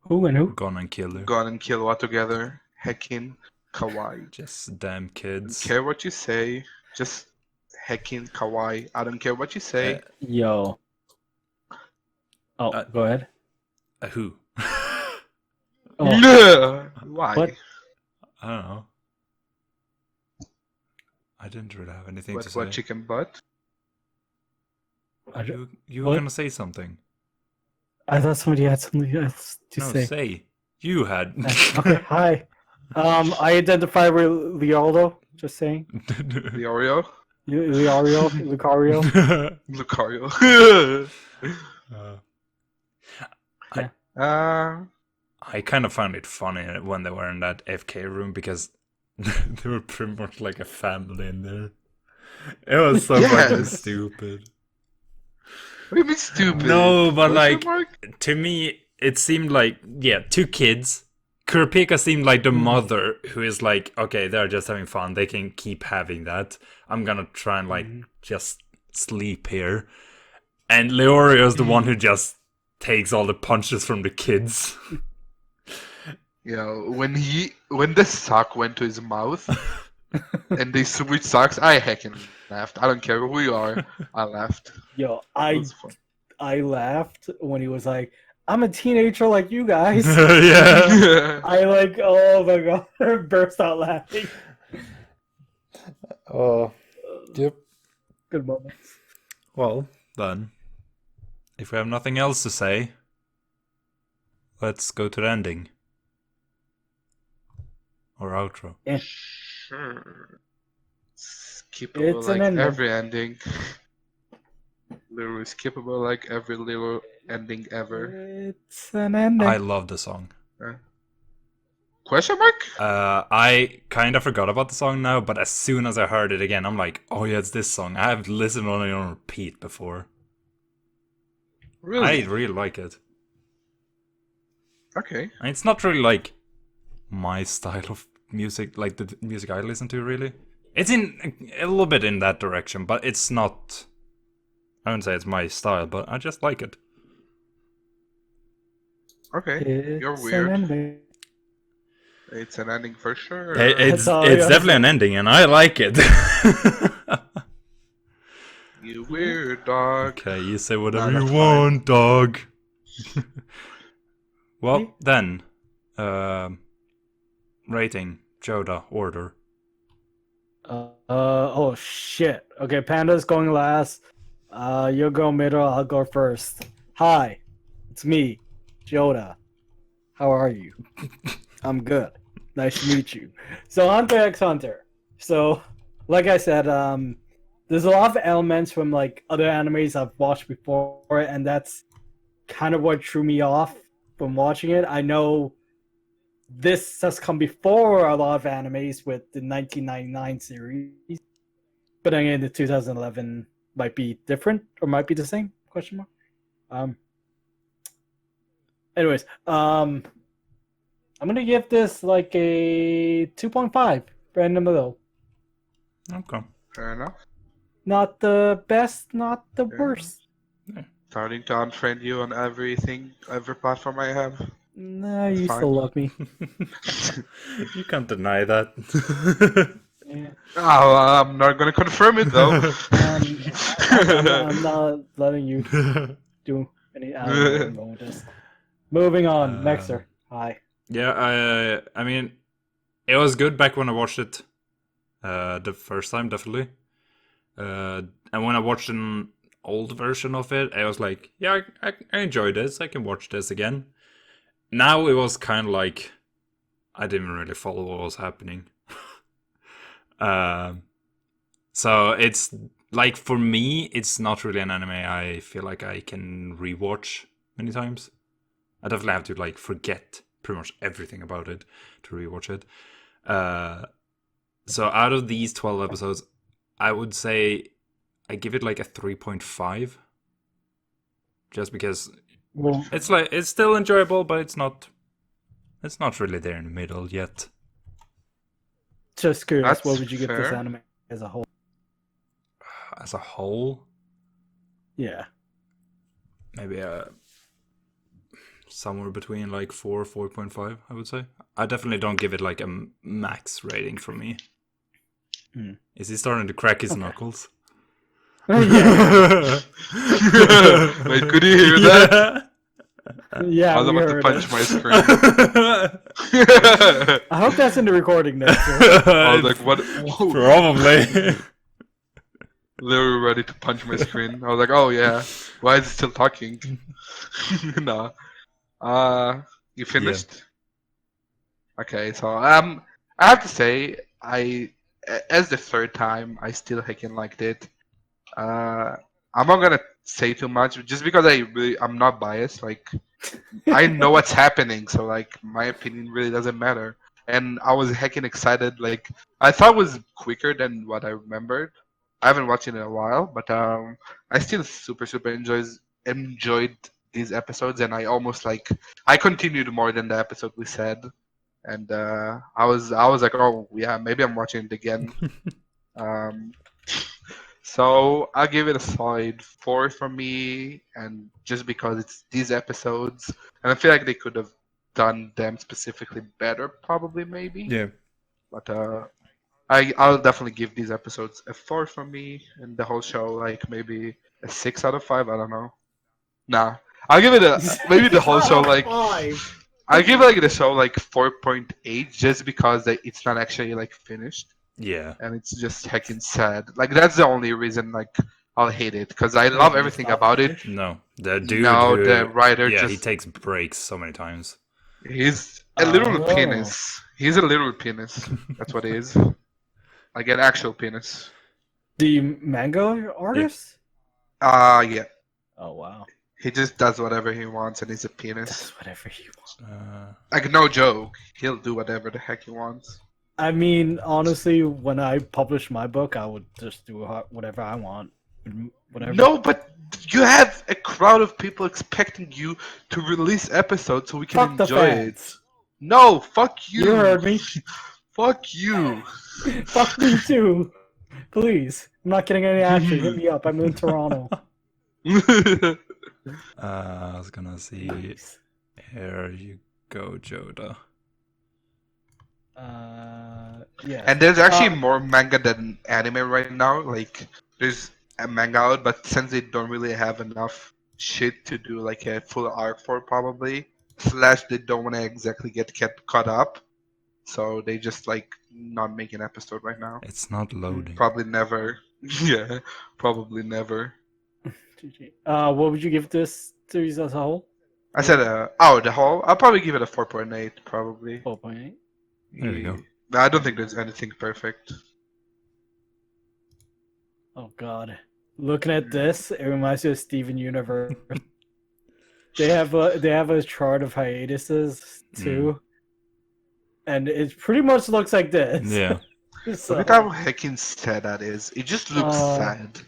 Speaker 2: Who and who?
Speaker 1: Gone and kill you.
Speaker 3: Gon and Killua together. Heckin' kawaii.
Speaker 1: Just damn
Speaker 3: Don't
Speaker 1: kids.
Speaker 3: care what you say. Just heckin' kawaii. I don't care what you say.
Speaker 2: Yo. Oh, go ahead.
Speaker 1: Who?
Speaker 2: Oh,
Speaker 3: No! Why?
Speaker 2: What?
Speaker 1: I don't know. I didn't really have anything to say.
Speaker 3: What chicken butt?
Speaker 1: You were
Speaker 2: What?
Speaker 1: gonna say something.
Speaker 2: I thought somebody had something else to
Speaker 1: No,
Speaker 2: say.
Speaker 1: say. You had.
Speaker 2: Okay, hi. I identify with Lealdo. Just saying.
Speaker 3: The Oreo?
Speaker 2: Lucario.
Speaker 3: Lucario.
Speaker 1: I kind of found it funny when they were in that FK room because they were pretty much like a family in there. It was so fucking
Speaker 3: Yes.
Speaker 1: stupid.
Speaker 3: What do you mean stupid?
Speaker 1: No, but
Speaker 3: Question
Speaker 1: like
Speaker 3: mark?
Speaker 1: to me, it seemed like two kids. Kurapika seemed like the mother who is like, okay, they're just having fun. They can keep having that. I'm gonna try and like just sleep here. And Leorio is the one who just takes all the punches from the kids.
Speaker 3: You know, when the sock went to his mouth and they switched socks, I heckin' laughed. I don't care who you are. I laughed.
Speaker 2: Yo,
Speaker 3: It was fun.
Speaker 2: I laughed when he was like, "I'm a teenager like you guys."
Speaker 1: Yeah.
Speaker 2: I like, oh my god, burst out laughing.
Speaker 1: Oh. Yep.
Speaker 2: Good moments.
Speaker 1: Well, then, if we have nothing else to say, let's go to the ending. Or outro.
Speaker 2: Yeah.
Speaker 3: Sure. Skippable
Speaker 2: It's an
Speaker 3: like
Speaker 2: ending.
Speaker 3: every ending. Literally skippable like every little ending ever.
Speaker 2: It's an ending.
Speaker 1: I love the song.
Speaker 3: Question mark?
Speaker 1: I kind of forgot about the song now, but as soon as I heard it again, I'm like, oh yeah, it's this song. I have listened on it on repeat before.
Speaker 3: Really?
Speaker 1: I really like it.
Speaker 3: Okay.
Speaker 1: And it's not really like my style of music, like the music I listen to, really. It's in a little bit in that direction, but it's not. I wouldn't say it's my style, but I just like it.
Speaker 3: Okay. You're
Speaker 2: It's
Speaker 3: weird.
Speaker 2: an ending.
Speaker 3: It's an ending for sure.
Speaker 1: It's
Speaker 2: That's all I gotta
Speaker 1: definitely
Speaker 2: say.
Speaker 1: an ending, and I like it.
Speaker 3: You weird dog.
Speaker 1: Okay, you say whatever
Speaker 3: Nah,
Speaker 1: you
Speaker 3: that's
Speaker 1: want, dog.
Speaker 2: Hey.
Speaker 1: Well, then, rating, Jodha, order.
Speaker 2: Oh shit. Okay, Panda's going last. You'll go middle, I'll go first. Hi, it's me, Jodha. How are you? I'm good. Nice to meet you. So Hunter x Hunter. So, like I said, there's a lot of elements from like other animes I've watched before, and that's kind of what threw me off from watching it. I know this has come before a lot of animes with the 1999 series, but again, the 2011 might be different or might be the same? Question mark. Anyways, I'm gonna give this like a 2.5, right in the middle.
Speaker 1: Okay.
Speaker 3: Fair enough.
Speaker 2: Not the best, not the
Speaker 3: Fair
Speaker 2: worst.
Speaker 3: Starting to unfriend you on everything, every platform I have.
Speaker 2: Nah,
Speaker 3: It's
Speaker 2: you
Speaker 3: fine.
Speaker 2: still love me.
Speaker 1: You can't deny that.
Speaker 2: Yeah.
Speaker 3: Oh, I'm not gonna confirm it though.
Speaker 2: I'm not letting you do any. I don't know where I'm going with this. Moving on, Nayxerr. Hi.
Speaker 1: Yeah, I mean, it was good back when I watched it the first time, definitely. And when I watched an old version of it, I was like, yeah, I enjoy this. I can watch this again. Now it was kind of like I didn't really follow what was happening. So it's like, for me, it's not really an anime I feel like I can rewatch many times. I definitely have to like forget pretty much everything about it to rewatch it. So out of these 12 episodes, I would say I give it like a 3.5. Just because
Speaker 2: Well,
Speaker 1: it's still enjoyable, but it's not really there in the middle yet.
Speaker 2: just curious,
Speaker 3: That's
Speaker 2: what would you give this
Speaker 3: fair.
Speaker 2: anime as a whole?
Speaker 1: As a whole,
Speaker 2: Yeah.
Speaker 1: maybe a somewhere between like 4.5, I would say. I definitely don't give it like a max rating from me. Is he starting to crack his knuckles?
Speaker 2: Yeah.
Speaker 3: Wait, could you hear that?
Speaker 2: Yeah,
Speaker 3: I was
Speaker 2: we
Speaker 3: about to
Speaker 2: heard
Speaker 3: punch
Speaker 2: it.
Speaker 3: my screen.
Speaker 2: I hope that's in the recording, Nayxerr.
Speaker 3: I was like, what? Whoa.
Speaker 1: Probably.
Speaker 3: Literally ready to punch my screen. I was like, oh yeah, why is it still talking? No. You finished? Okay, so I have to say, as the third time, I still heckin' liked it. I'm not gonna say too much, just because I'm not biased. Like, I know what's happening, so like my opinion really doesn't matter. And I was heckin' excited. Like, I thought it was quicker than what I remembered. I haven't watched it in a while, but I still super enjoyed these episodes, and I almost like I continued more than the episode we said, and I was like, oh yeah, maybe I'm watching it again. um, so I'll give it a solid 4 from me, and just because it's these episodes, and I feel like they could have done them specifically better, probably maybe.
Speaker 1: Yeah.
Speaker 3: But I'll definitely give these episodes a 4 from me, and the whole show like maybe a 6 out of 5. I don't know. Nah, I'll give it a maybe the whole show like I'll give like the show like 4.8, just because it's not actually like finished,
Speaker 1: Yeah.
Speaker 3: and it's just heckin' sad. Like that's the only reason like I'll hate it, because I love
Speaker 2: Wait,
Speaker 3: everything
Speaker 2: it's not
Speaker 3: about it.
Speaker 2: finished?
Speaker 1: No, the dude
Speaker 3: No,
Speaker 1: who,
Speaker 3: the writer
Speaker 1: yeah, he
Speaker 3: just
Speaker 1: takes breaks so many times.
Speaker 3: he's a little
Speaker 2: Oh.
Speaker 3: penis. He's a little penis. That's what he is. Like an actual penis.
Speaker 2: The manga artist?
Speaker 3: Yeah.
Speaker 2: Oh wow.
Speaker 3: He just does whatever he wants, and he's a penis.
Speaker 2: Does whatever he wants.
Speaker 3: Like, no joke. He'll do whatever the heck he wants.
Speaker 2: I mean, honestly, when I publish my book, I would just do whatever I want. Whatever.
Speaker 3: No, but you have a crowd of people expecting you to release episodes so we can
Speaker 2: Fuck the
Speaker 3: enjoy it.
Speaker 2: fans.
Speaker 3: No, fuck you.
Speaker 2: You heard me.
Speaker 3: Fuck you.
Speaker 2: Fuck me too. Please. I'm not getting any action. Hit me up. I'm in Toronto.
Speaker 1: I was gonna see. Here you go, Jodha.
Speaker 2: Yeah.
Speaker 3: And there's actually more manga than anime right now. Like, there's a manga out, but since they don't really have enough shit to do like a full arc for, probably, slash they don't want to exactly get kept caught up, so they just like not make an episode right now.
Speaker 1: It's not loading.
Speaker 3: Probably never. Yeah, probably never.
Speaker 2: What would you give this series as a whole?
Speaker 3: I said, the whole. I'll probably give it a 4.8, probably.
Speaker 2: 4.8.
Speaker 1: There you go.
Speaker 3: I don't think there's anything perfect.
Speaker 2: Oh god. Looking at this, it reminds me of Steven Universe. they have a chart of hiatuses too. And it pretty much looks like this.
Speaker 1: Yeah.
Speaker 2: So,
Speaker 3: Look at how heckin' sad that is. It just looks sad.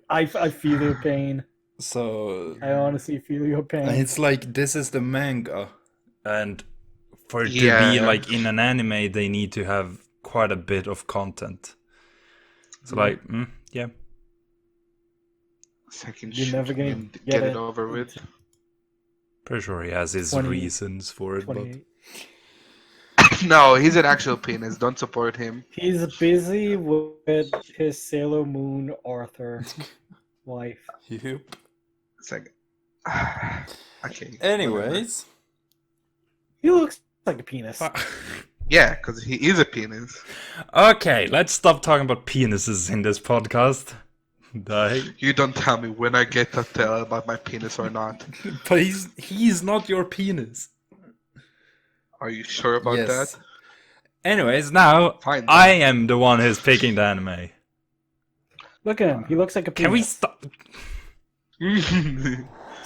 Speaker 2: I feel your pain.
Speaker 1: So
Speaker 2: I honestly feel your pain.
Speaker 1: it's like this is the manga, and for it to
Speaker 3: Yeah.
Speaker 1: be like in an anime, they need to have quite a bit of content. So like, yeah.
Speaker 3: Second
Speaker 2: You're
Speaker 3: shit,
Speaker 2: never gonna
Speaker 3: and
Speaker 2: get
Speaker 3: get it
Speaker 2: it
Speaker 3: over with.
Speaker 1: Pretty sure he has his
Speaker 2: 20
Speaker 1: reasons for it, but
Speaker 2: 28.
Speaker 3: No, he's an actual penis. Don't support him.
Speaker 2: He's busy with his Sailor Moon Arthur wife.
Speaker 1: yep.
Speaker 3: Second. Okay.
Speaker 1: Anyways,
Speaker 2: He looks like a penis.
Speaker 3: Yeah, because he is a penis.
Speaker 1: okay, let's stop talking about penises in this podcast. Die.
Speaker 3: You don't tell me when I get to tell about my penis or not.
Speaker 1: But he's not your penis.
Speaker 3: Are you sure about that?
Speaker 1: Anyways, now
Speaker 3: Fine.
Speaker 1: I am the one who's picking the anime.
Speaker 2: Look at him. He looks like a penis.
Speaker 1: Can we stop?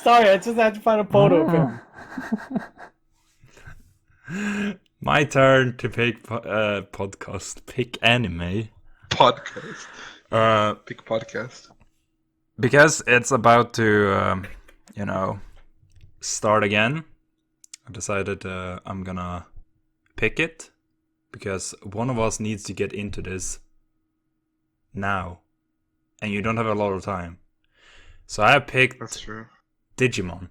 Speaker 2: Sorry, I just had to find a photo of him.
Speaker 1: My turn to pick podcast. Pick anime.
Speaker 3: Podcast. Big podcast.
Speaker 1: Because it's about to, start again. I decided I'm gonna pick it. Because one of us needs to get into this now. And you don't have a lot of time. So I picked
Speaker 3: That's true.
Speaker 1: Digimon.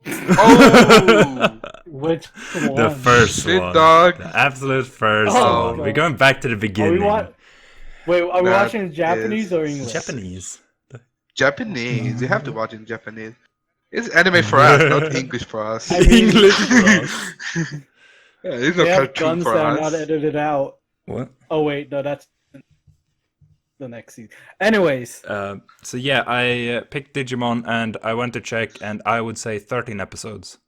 Speaker 3: Oh!
Speaker 2: Which
Speaker 1: The
Speaker 2: one?
Speaker 1: first
Speaker 3: Shit,
Speaker 1: one.
Speaker 3: dog.
Speaker 1: The absolute first
Speaker 2: Oh,
Speaker 1: one. We're
Speaker 2: God.
Speaker 1: going back to the
Speaker 2: Are we
Speaker 1: beginning.
Speaker 2: Wait, are we
Speaker 3: That
Speaker 2: watching Japanese or
Speaker 3: is
Speaker 2: English?
Speaker 1: Japanese.
Speaker 3: Japanese. You have to watch in Japanese. It's anime for us, not English for us.
Speaker 2: I mean-
Speaker 1: English for us.
Speaker 3: Yeah, it's
Speaker 2: They
Speaker 3: no
Speaker 2: have
Speaker 3: cartoon
Speaker 2: guns
Speaker 3: for
Speaker 2: that are not
Speaker 3: us.
Speaker 2: edited out.
Speaker 1: What?
Speaker 2: Oh wait, no, that's the next season. Anyways,
Speaker 1: So yeah, I picked Digimon and I went to check, and I would say 13 episodes.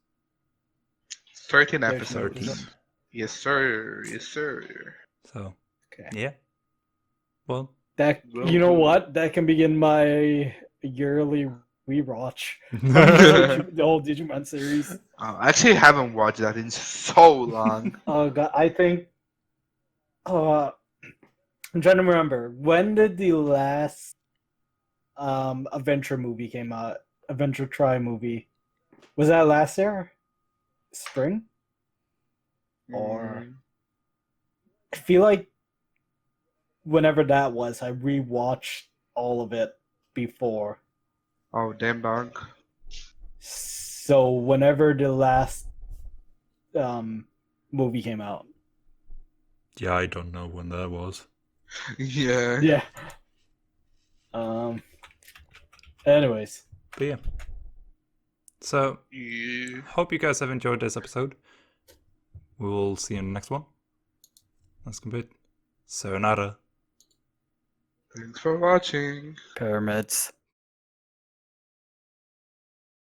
Speaker 3: 13
Speaker 2: 13
Speaker 3: episodes.
Speaker 2: episodes.
Speaker 3: Yes, sir. Yes, sir.
Speaker 1: So
Speaker 2: okay.
Speaker 1: yeah. Well,
Speaker 2: That
Speaker 3: Well,
Speaker 2: you know
Speaker 3: good.
Speaker 2: what? That can begin my yearly rewatch of the whole Digimon series.
Speaker 3: I actually haven't watched that in so long.
Speaker 2: Oh god, I think. I'm trying to remember, when did the last Adventure movie came out? Adventure Try movie. Was that last year? Spring? Or I feel like whenever that was, I rewatched all of it before.
Speaker 3: Oh, damn dog.
Speaker 2: So whenever the last movie came out.
Speaker 1: yeah, I don't know when that was.
Speaker 3: Yeah.
Speaker 2: Yeah. Anyways.
Speaker 1: But yeah. So
Speaker 3: Yeah.
Speaker 1: hope you guys have enjoyed this episode. We will see you in the next one. That's complete. Sayonara.
Speaker 3: Thanks for watching.
Speaker 2: Pyramids.